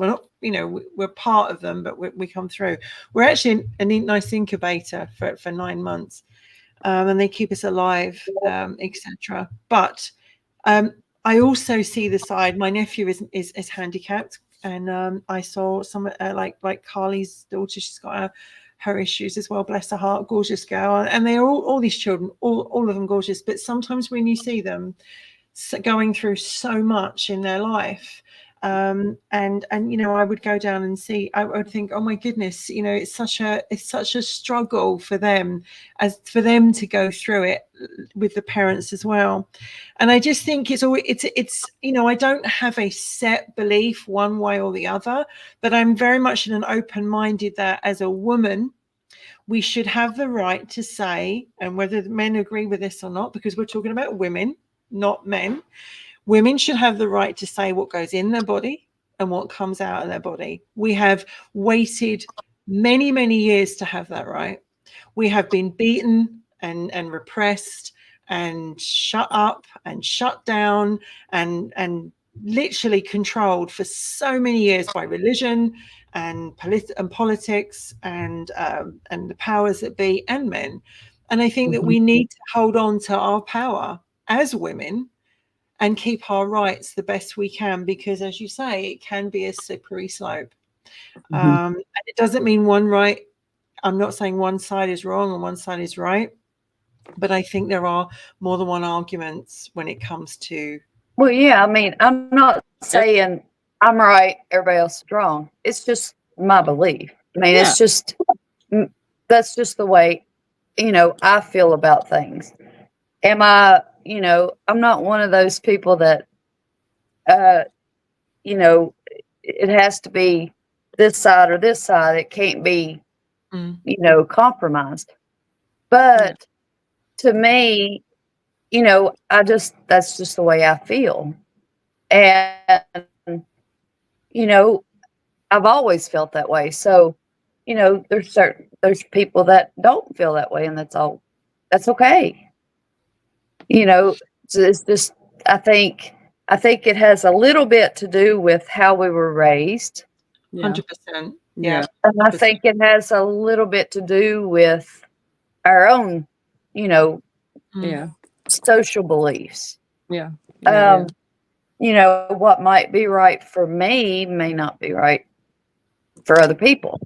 Speaker 1: not, we're part of them, but we come through. We're actually a nice incubator for 9 months. And they keep us alive, etc. But I also see the side. My nephew is handicapped, and I saw some like Carly's daughter. She's got her issues as well. Bless her heart, gorgeous girl, and they are all these children, all of them gorgeous. But sometimes when you see them going through so much in their life, and I would go down and see, I would think, oh my goodness, it's such a struggle for them to go through it with the parents as well. And I just think it's I don't have a set belief one way or the other, but I'm very much in an open-minded that as a woman we should have the right to say, and whether the men agree with this or not, because we're talking about women, not men, women should have the right to say what goes in their body and what comes out of their body. We have waited many, many years to have that right. We have been beaten and repressed and shut up and shut down and literally controlled for so many years by religion and politics and the powers that be and men. And I think that we need to hold on to our power as women and keep our rights the best we can, because as you say, it can be a slippery slope. And it doesn't mean one right. I'm not saying one side is wrong and one side is right, but I think there are more than one arguments when it comes to.
Speaker 2: Well, yeah, I mean, I'm not saying I'm right, everybody else is wrong. It's just my belief. I mean, it's just, that's just the way, I feel about things. Am I, I'm not one of those people that, it has to be this side or this side. It can't be, compromised. But to me, that's just the way I feel. And, I've always felt that way. So, there's people that don't feel that way, and that's okay. It's just, I think it has a little bit to do with how we were raised.
Speaker 1: 100%. Yeah.
Speaker 2: And I think it has a little bit to do with our own, social beliefs. What might be right for me may not be right for other people.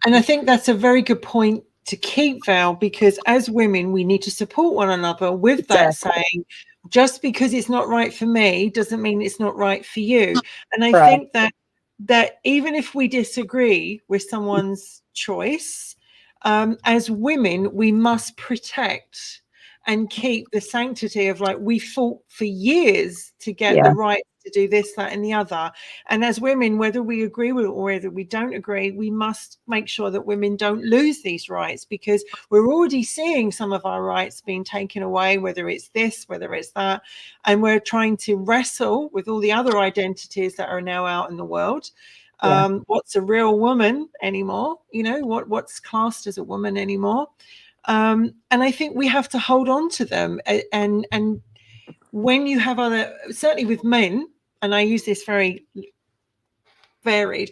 Speaker 1: And I think that's a very good point to keep, Val, because as women, we need to support one another with that saying, just because it's not right for me doesn't mean it's not right for you. And I think that even if we disagree with someone's choice, as women, we must protect and keep the sanctity of, like, we fought for years to get the right to do this, that, and the other. And as women, whether we agree with it or whether we don't agree, we must make sure that women don't lose these rights, because we're already seeing some of our rights being taken away, whether it's this, whether it's that. And we're trying to wrestle with all the other identities that are now out in the world. What's a real woman anymore? What's classed as a woman anymore? And I think we have to hold on to them. And when you have certainly with men, and I use this very varied,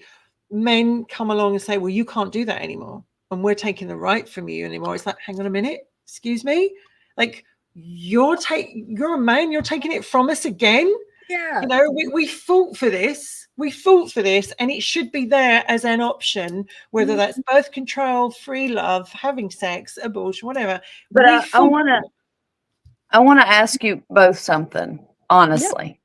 Speaker 1: men come along and say, well, you can't do that anymore, and we're taking the right from you anymore. It's like, hang on a minute, excuse me, like, you're a man, you're taking it from us again. We fought for this, and it should be there as an option, whether that's birth control, free love, having sex, abortion, whatever.
Speaker 2: But I want to ask you both something, honestly.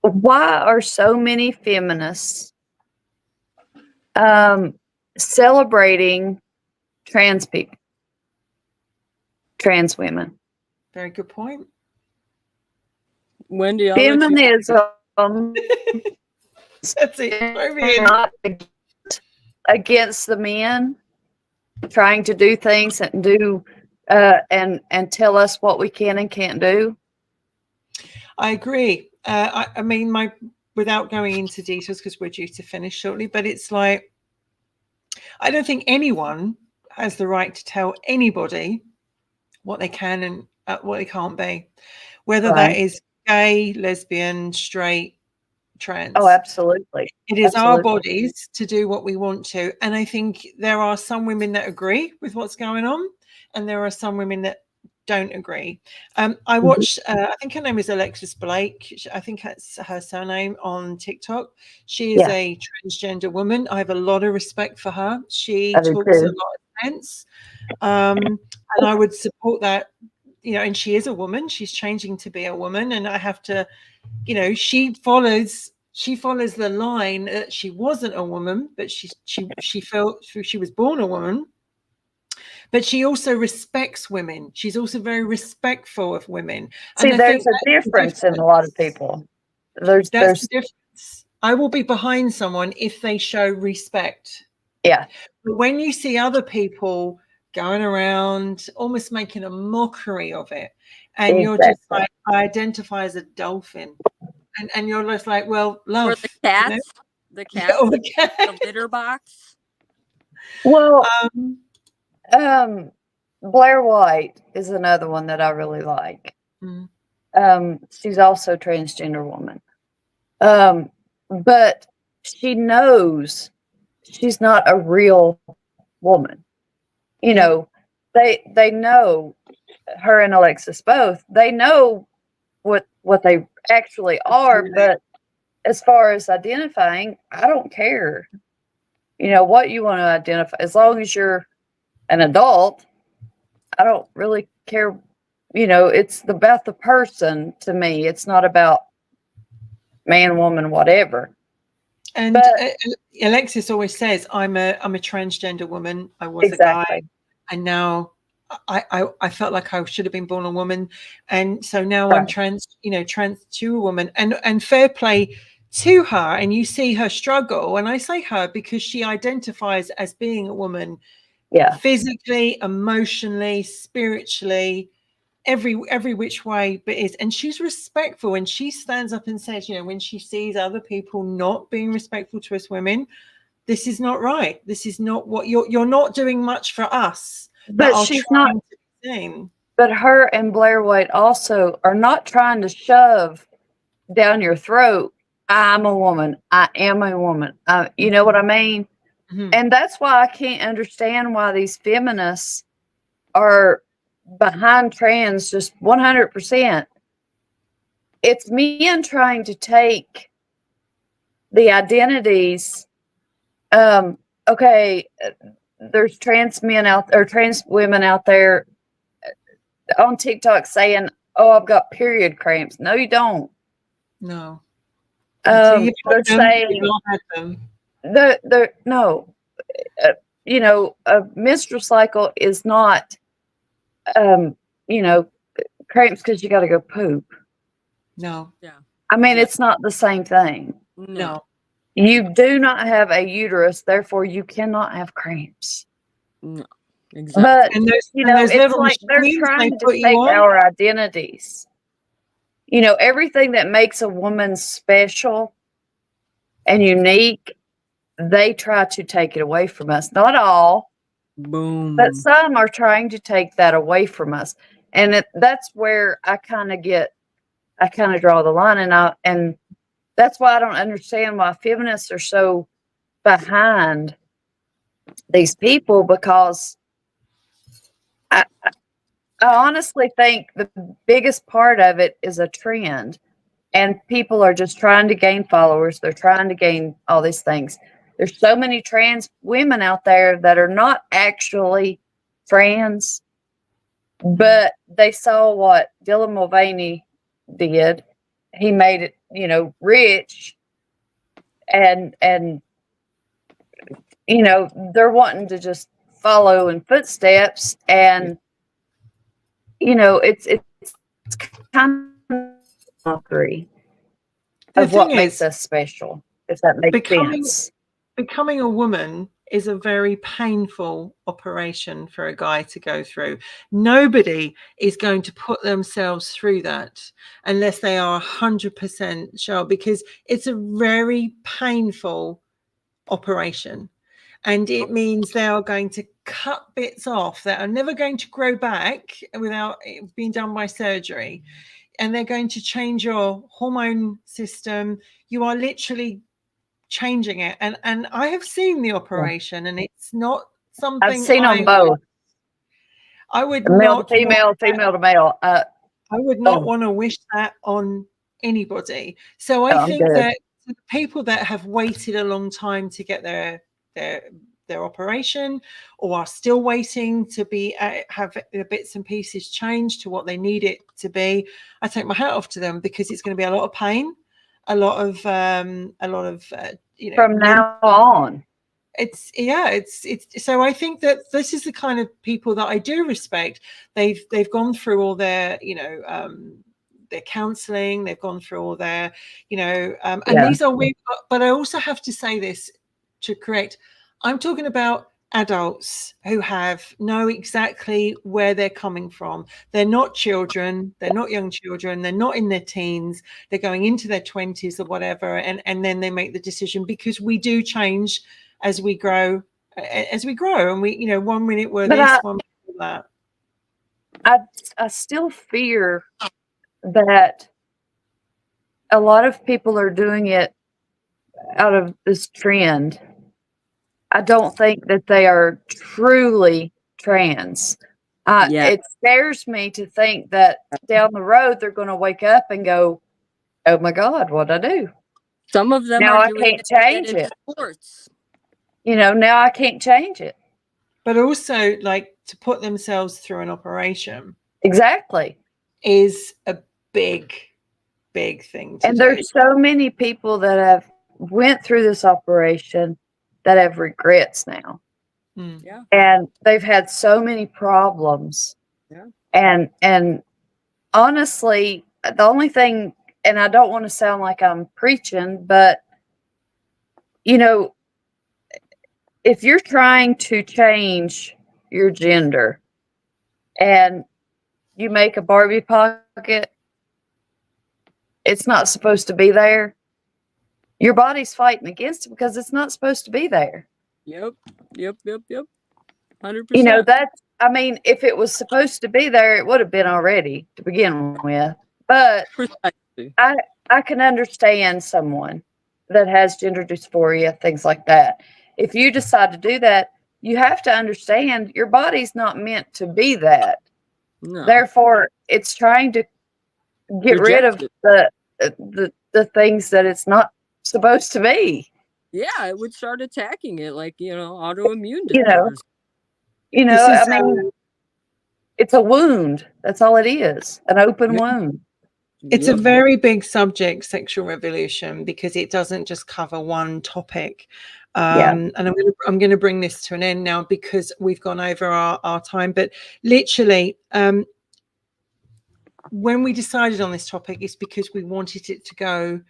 Speaker 2: Why are so many feminists celebrating trans people, trans women?
Speaker 1: Very good point.
Speaker 3: Wendy,
Speaker 2: feminism
Speaker 1: that's it.
Speaker 2: Not against the men trying to do things and do and tell us what we can and can't do.
Speaker 1: I agree. I mean, without going into details, because we're due to finish shortly, but it's like, I don't think anyone has the right to tell anybody what they can and what they can't be, whether that is gay, lesbian, straight, trans.
Speaker 2: Oh, absolutely.
Speaker 1: It is our bodies to do what we want to. And I think there are some women that agree with what's going on, and there are some women that don't agree. I watched, I think her name is Alexis Blake. I think that's her surname on TikTok. She is a transgender woman. I have a lot of respect for her. She talks a lot of sense. And I would support that, and she is a woman. She's changing to be a woman. And I have to, she follows the line that she wasn't a woman, but she felt she was born a woman. But she also respects women. She's also very respectful of women.
Speaker 2: See, there's a difference in a lot of people. There's
Speaker 1: the difference. I will be behind someone if they show respect.
Speaker 2: Yeah.
Speaker 1: But when you see other people going around almost making a mockery of it, and you're just like, I identify as a dolphin. And you're just like, well, love.
Speaker 3: Or the cats. The cats.
Speaker 1: Or the cat.
Speaker 3: The litter box.
Speaker 2: Well, Blair White is another one that I really like. She's also a transgender woman. But she knows she's not a real woman. You know, they know, her and Alexis both, they know what they actually are, but as far as identifying, I don't care. You know, what you want to identify, as long as you're an adult, I don't really care. You know, it's about the person to me. It's not about man, woman, whatever.
Speaker 1: And
Speaker 2: But
Speaker 1: Alexis always says, I'm a transgender woman. I was a
Speaker 2: exactly.
Speaker 1: guy, and now I felt like I should have been born a woman, and so now I'm
Speaker 2: Right.
Speaker 1: trans to a woman, and fair play to her. And you see her struggle, and I say her because she identifies as being a woman,
Speaker 2: Yeah.
Speaker 1: physically, emotionally, spiritually, every which way, but is, and she's respectful, and she stands up and says, you know, when she sees other people not being respectful to us women, this is not right. This is not what you're not doing much for us.
Speaker 2: But she's not.
Speaker 1: To be seen.
Speaker 2: But her and Blair White also are not trying to shove down your throat, I'm a woman, I am a woman. You know what I mean?
Speaker 1: Mm-hmm.
Speaker 2: And that's why I can't understand why these feminists are behind trans just 100%. It's men trying to take the identities. Okay, there's trans men out or trans women out there on TikTok saying, "Oh, I've got period cramps." No, you don't.
Speaker 1: No.
Speaker 2: They're saying no. You know, a menstrual cycle is not, you know, cramps because you got to go poop.
Speaker 1: No.
Speaker 3: Yeah.
Speaker 2: I mean, it's not the same thing.
Speaker 1: No.
Speaker 2: You do not have a uterus, therefore you cannot have cramps.
Speaker 3: No. Exactly.
Speaker 2: But
Speaker 1: and
Speaker 2: you know, it's like they're trying to take our identities. You know, everything that makes a woman special and unique, they try to take it away from us. Not all,
Speaker 3: Boom.
Speaker 2: but some are trying to take that away from us. And that's where I kind of draw the line. And that's why I don't understand why feminists are so behind these people, because I honestly think the biggest part of it is a trend, and people are just trying to gain followers. They're trying to gain all these things. There's so many trans women out there that are not actually trans, but they saw what Dylan Mulvaney did. He made it, you know, rich, and you know, they're wanting to just follow in footsteps, and you know, it's kind of mockery of what makes us special, if that makes sense.
Speaker 1: Becoming a woman is a very painful operation for a guy to go through. Nobody is going to put themselves through that unless they are 100% sure, because it's a very painful operation. And it means they are going to cut bits off that are never going to grow back without it being done by surgery. And they're going to change your hormone system. You are literally changing it. And I have seen the operation, and it's not something
Speaker 2: I've seen them both.
Speaker 1: I would
Speaker 2: male
Speaker 1: not
Speaker 2: to female, female to male.
Speaker 1: I would not want to wish that on anybody. So I think that people that have waited a long time to get their operation, or are still waiting to be have the bits and pieces changed to what they need it to be, I take my hat off to them, because it's going to be a lot of pain, a lot of you know,
Speaker 2: from now on.
Speaker 1: It's so I think that this is the kind of people that I do respect. They've gone through all their, you know, their counseling, they've gone through all their, you know, and these are we, but I also have to say this to correct. I'm talking about adults who know exactly where they're coming from. They're not children, they're not young children, they're not in their teens, they're going into their 20s or whatever, and then they make the decision, because we do change as we grow, and we, you know, 1 minute we're this, 1 minute we're that.
Speaker 2: I still fear that a lot of people are doing it out of this trend. I don't think that they are truly trans.
Speaker 3: Yeah.
Speaker 2: It scares me to think that down the road they're going to wake up and go, "Oh my God, what'd I do?
Speaker 3: Some of them
Speaker 2: Now
Speaker 3: are
Speaker 2: I
Speaker 3: doing
Speaker 2: can't
Speaker 3: it to get
Speaker 2: change
Speaker 3: into
Speaker 2: it.
Speaker 3: sports.
Speaker 2: Now I can't change it."
Speaker 1: But also, like, to put themselves through an operation
Speaker 2: Exactly.
Speaker 1: is a big, big thing to
Speaker 2: And
Speaker 1: do.
Speaker 2: there's so many people that have went through this operation that have regrets now.
Speaker 1: Mm.
Speaker 3: Yeah.
Speaker 2: And they've had so many problems.
Speaker 3: Yeah.
Speaker 2: And honestly, the only thing, and I don't want to sound like I'm preaching, but if you're trying to change your gender and you make a Barbie pocket, it's not supposed to be there. Your body's fighting against it because it's not supposed to be there.
Speaker 3: Yep. 100%.
Speaker 2: If it was supposed to be there, it would have been already to begin with. But
Speaker 3: Precisely.
Speaker 2: I can understand someone that has gender dysphoria, things like that. If you decide to do that, you have to understand your body's not meant to be that.
Speaker 3: No.
Speaker 2: Therefore, it's trying to get rid of
Speaker 3: Reject
Speaker 2: the things that it's not supposed to be.
Speaker 3: Yeah, it would start attacking it like, autoimmune
Speaker 2: You know,
Speaker 3: disorders.
Speaker 1: This is
Speaker 2: it's a wound. That's all it is, an open wound.
Speaker 1: it's a
Speaker 3: Yep.
Speaker 1: very big subject, sexual revolution, because it doesn't just cover one topic. And I'm going to bring this to an end now because we've gone over our time. But literally, when we decided on this topic, it's because we wanted it to go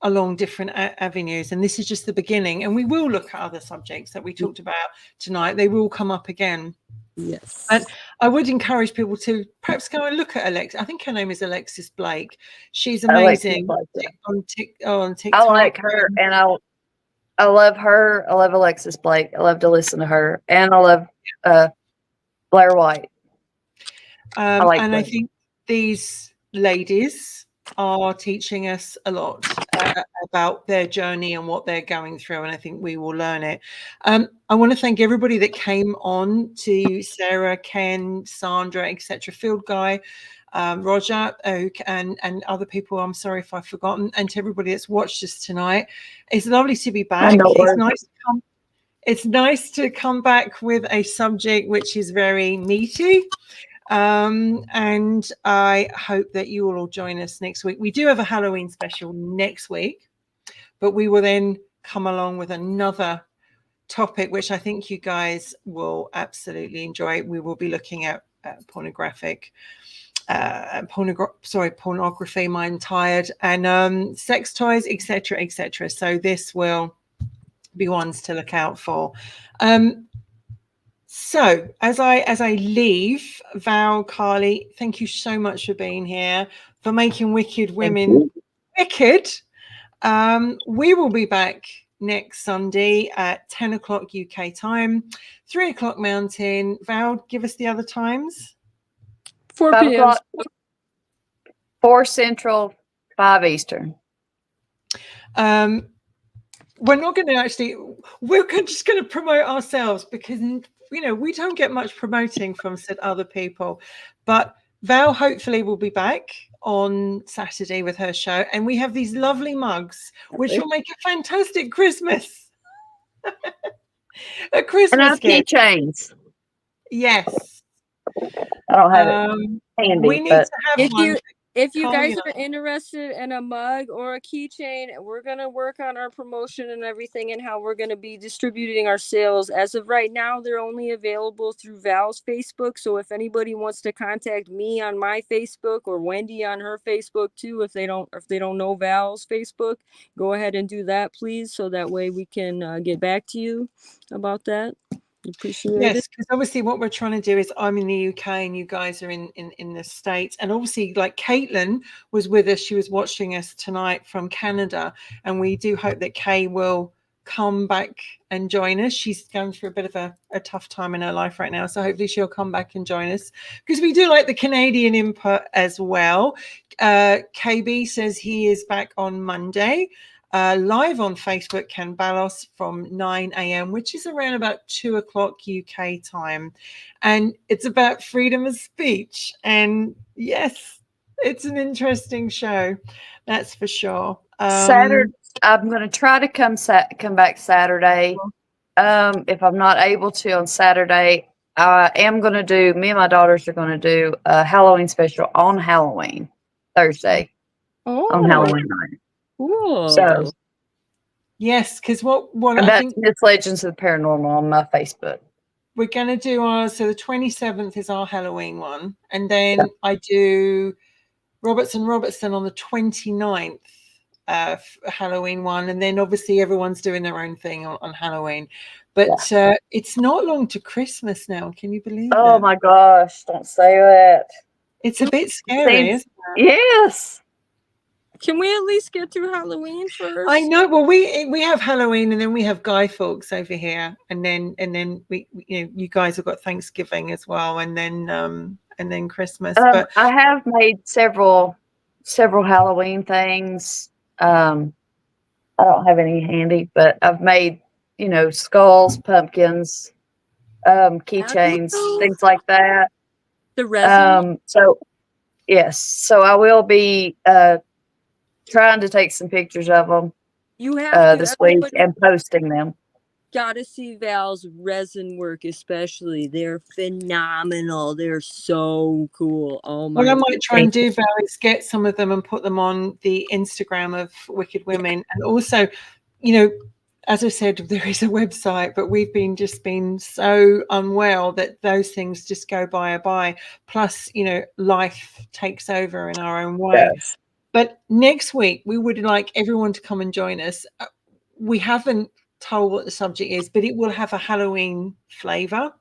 Speaker 1: along different avenues, and this is just the beginning. And we will look at other subjects that we talked about tonight. They will come up again.
Speaker 3: Yes.
Speaker 1: And I would encourage people to perhaps go and look at Alexis. I think her name is Alexis Blake. She's amazing on TikTok.
Speaker 2: I like her, and I love her. I love Alexis Blake. I love to listen to her, and I love Blair White.
Speaker 1: I think these ladies are teaching us a lot about their journey and what they're going through, and I think we will learn it. I want to thank everybody that came on, to Sarah, Ken, Sandra, etc., Field Guy, Roger, Oak, and other people. I'm sorry if I've forgotten. And to everybody that's watched us tonight, it's lovely to be back. It's nice to come back with a subject which is very meaty. And I hope that you will all join us next week. We do have a Halloween special next week, but we will then come along with another topic which I think you guys will absolutely enjoy. We will be looking at pornography, Mind Tired, and sex toys, etc. So this will be ones to look out for. So as I leave, Val, Carly, thank you so much for being here, for making Wicked Women wicked. We will be back next Sunday at 10 o'clock UK time, 3 o'clock Mountain. Val, give us the other times.
Speaker 3: 4
Speaker 2: 5
Speaker 3: p.m.
Speaker 2: o'clock, 4 Central, 5 Eastern.
Speaker 1: We're not going to we're just going to promote ourselves, because we don't get much promoting from said other people. But Val hopefully will be back on Saturday with her show, and we have these lovely mugs which will make a fantastic Christmas a Christmas gift.
Speaker 2: Keychains.
Speaker 1: Yes,
Speaker 2: I don't have it handy.
Speaker 1: We need to have one.
Speaker 3: If you guys are interested in a mug or a keychain, we're going to work on our promotion and everything and how we're going to be distributing our sales. As of right now, they're only available through Val's Facebook. So if anybody wants to contact me on my Facebook, or Wendy on her Facebook too, if they don't know Val's Facebook, go ahead and do that, please. So that way we can get back to you about that. Appreciate it.
Speaker 1: Yes, because obviously what we're trying to do is, I'm in the UK and you guys are in the States, and obviously like Caitlin was with us, she was watching us tonight from Canada, and we do hope that Kay will come back and join us. She's going through a bit of a tough time in her life right now, so hopefully she'll come back and join us, because we do like the Canadian input as well. KB says he is back on Monday, live on Facebook, Ken Ballos, from 9 a.m., which is around about 2 o'clock UK time, and it's about freedom of speech. And yes, it's an interesting show, that's for sure.
Speaker 2: Saturday, I'm going to try to come back Saturday. If I'm not able to on Saturday, I am going to do. Me and my daughters are going to do a Halloween special on Halloween Thursday. On Halloween night.
Speaker 3: Cool.
Speaker 2: So
Speaker 1: yes, because what
Speaker 2: and
Speaker 1: I
Speaker 2: that's
Speaker 1: think
Speaker 2: Miss Legends of the Paranormal on my Facebook.
Speaker 1: we're going to do ours. So the 27th is our Halloween one, and then I do Robertson on the 29th. Halloween one, and then obviously everyone's doing their own thing on Halloween, but it's not long to Christmas now. Can you believe
Speaker 2: Oh
Speaker 1: it?
Speaker 2: my gosh, don't say that.
Speaker 1: It's a bit scary, isn't it?
Speaker 2: Yes.
Speaker 3: Can we at least get through Halloween first?
Speaker 1: I know. Well, we have Halloween, and then we have Guy Fawkes over here, and then we you guys have got Thanksgiving as well, and then Christmas. But
Speaker 2: I have made several Halloween things. I don't have any handy, but I've made, skulls, pumpkins, keychains, things like that.
Speaker 3: The resin.
Speaker 2: So yes, so I will be trying to take some pictures of them
Speaker 3: You have
Speaker 2: this week and posting them.
Speaker 3: Gotta see Val's resin work, especially. They're phenomenal. They're so cool. Oh my!
Speaker 1: What I might try and do, Val, is get some of them and put them on the Instagram of Wicked Women, and also, as I said, there is a website, but we've been so unwell that those things just go by. Plus, life takes over in our own way.
Speaker 2: Yes.
Speaker 1: But next week we would like everyone to come and join us. We haven't told what the subject is, but it will have a Halloween flavor,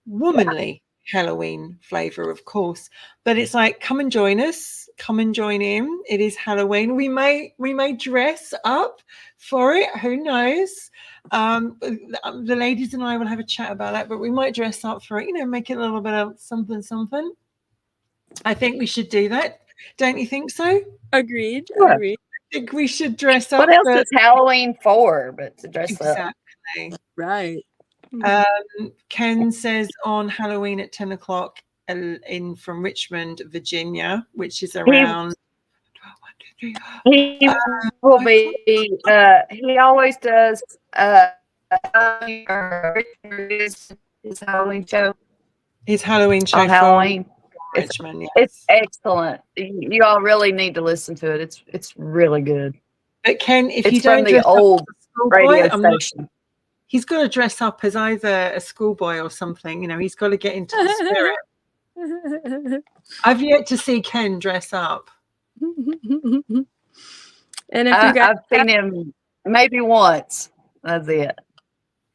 Speaker 1: womanly Halloween flavor, of course. But it's like, come and join us, come and join in. It is Halloween. We may dress up for it. Who knows? The ladies and I will have a chat about that, but we might dress up for it. Make it a little bit of something. I think we should do that. Don't you think so?
Speaker 3: Agreed.
Speaker 2: Sure.
Speaker 3: Agreed.
Speaker 1: I think we should dress up.
Speaker 2: What else is Halloween for but to dress up?
Speaker 1: Exactly.
Speaker 3: Right.
Speaker 1: Ken says on Halloween at 10 o'clock from Richmond, Virginia, which is around 12, 1, 2, 3.
Speaker 2: He will be. He always does. His Halloween show.
Speaker 1: His Halloween show
Speaker 2: on Halloween.
Speaker 1: Richmond. Yes.
Speaker 2: It's excellent. You all really need to listen to it. It's really good.
Speaker 1: But Ken, if
Speaker 2: it's
Speaker 1: you don't
Speaker 2: from the old radio station.
Speaker 1: He's got to dress up as either a schoolboy or something. He's got to get into the spirit. I've yet to see Ken dress up.
Speaker 3: And if you guys
Speaker 2: I've seen him maybe once. That's it.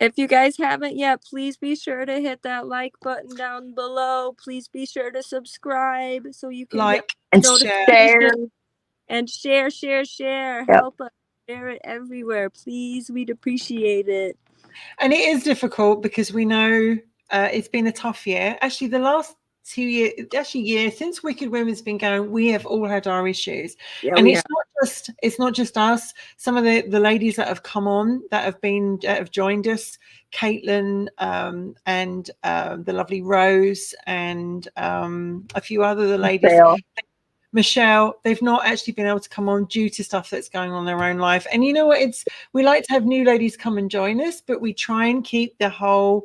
Speaker 3: If you guys haven't yet, please be sure to hit that like button down below. Please be sure to subscribe so you can
Speaker 1: like
Speaker 2: and
Speaker 1: share.
Speaker 3: And share.
Speaker 2: Yep.
Speaker 3: Help us share it everywhere. Please, we'd appreciate it.
Speaker 1: And it is difficult because we know it's been a tough year. Actually, the last 2 years, since Wicked Women's been going, we have all had our issues.
Speaker 3: Yeah,
Speaker 1: and it's not just us. Some of the ladies that have come on that have joined us, Caitlin and the lovely Rose and a few other ladies. Michelle, they've not actually been able to come on due to stuff that's going on in their own life. And you know what? We like to have new ladies come and join us, but we try and keep the whole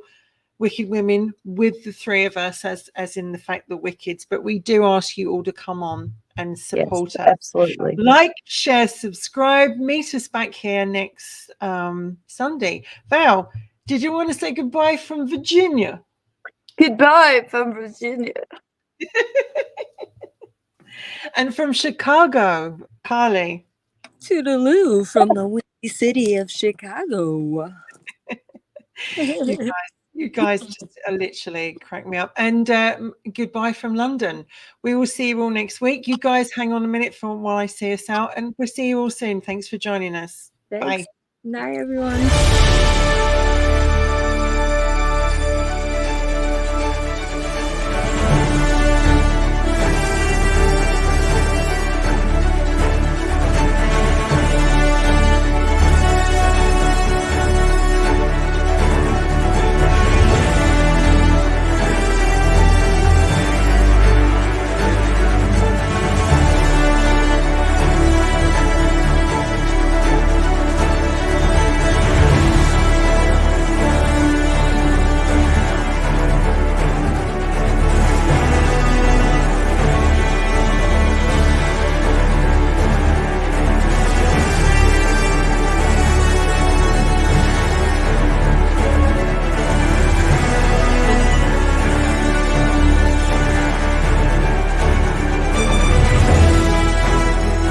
Speaker 1: Wicked Women with the three of us as in the fact the Wickeds. But we do ask you all to come on and support us.
Speaker 2: Absolutely.
Speaker 1: Like, share, subscribe. Meet us back here next Sunday. Val, did you want to say goodbye from Virginia?
Speaker 2: Goodbye from Virginia.
Speaker 1: And from Chicago, Carly.
Speaker 3: Toodaloo from the windy city of Chicago.
Speaker 1: You guys just literally crack me up. And goodbye from London. We will see you all next week. You guys hang on a minute while I see us out, and we'll see you all soon. Thanks for joining us.
Speaker 3: Thanks.
Speaker 1: Bye.
Speaker 3: Night, everyone.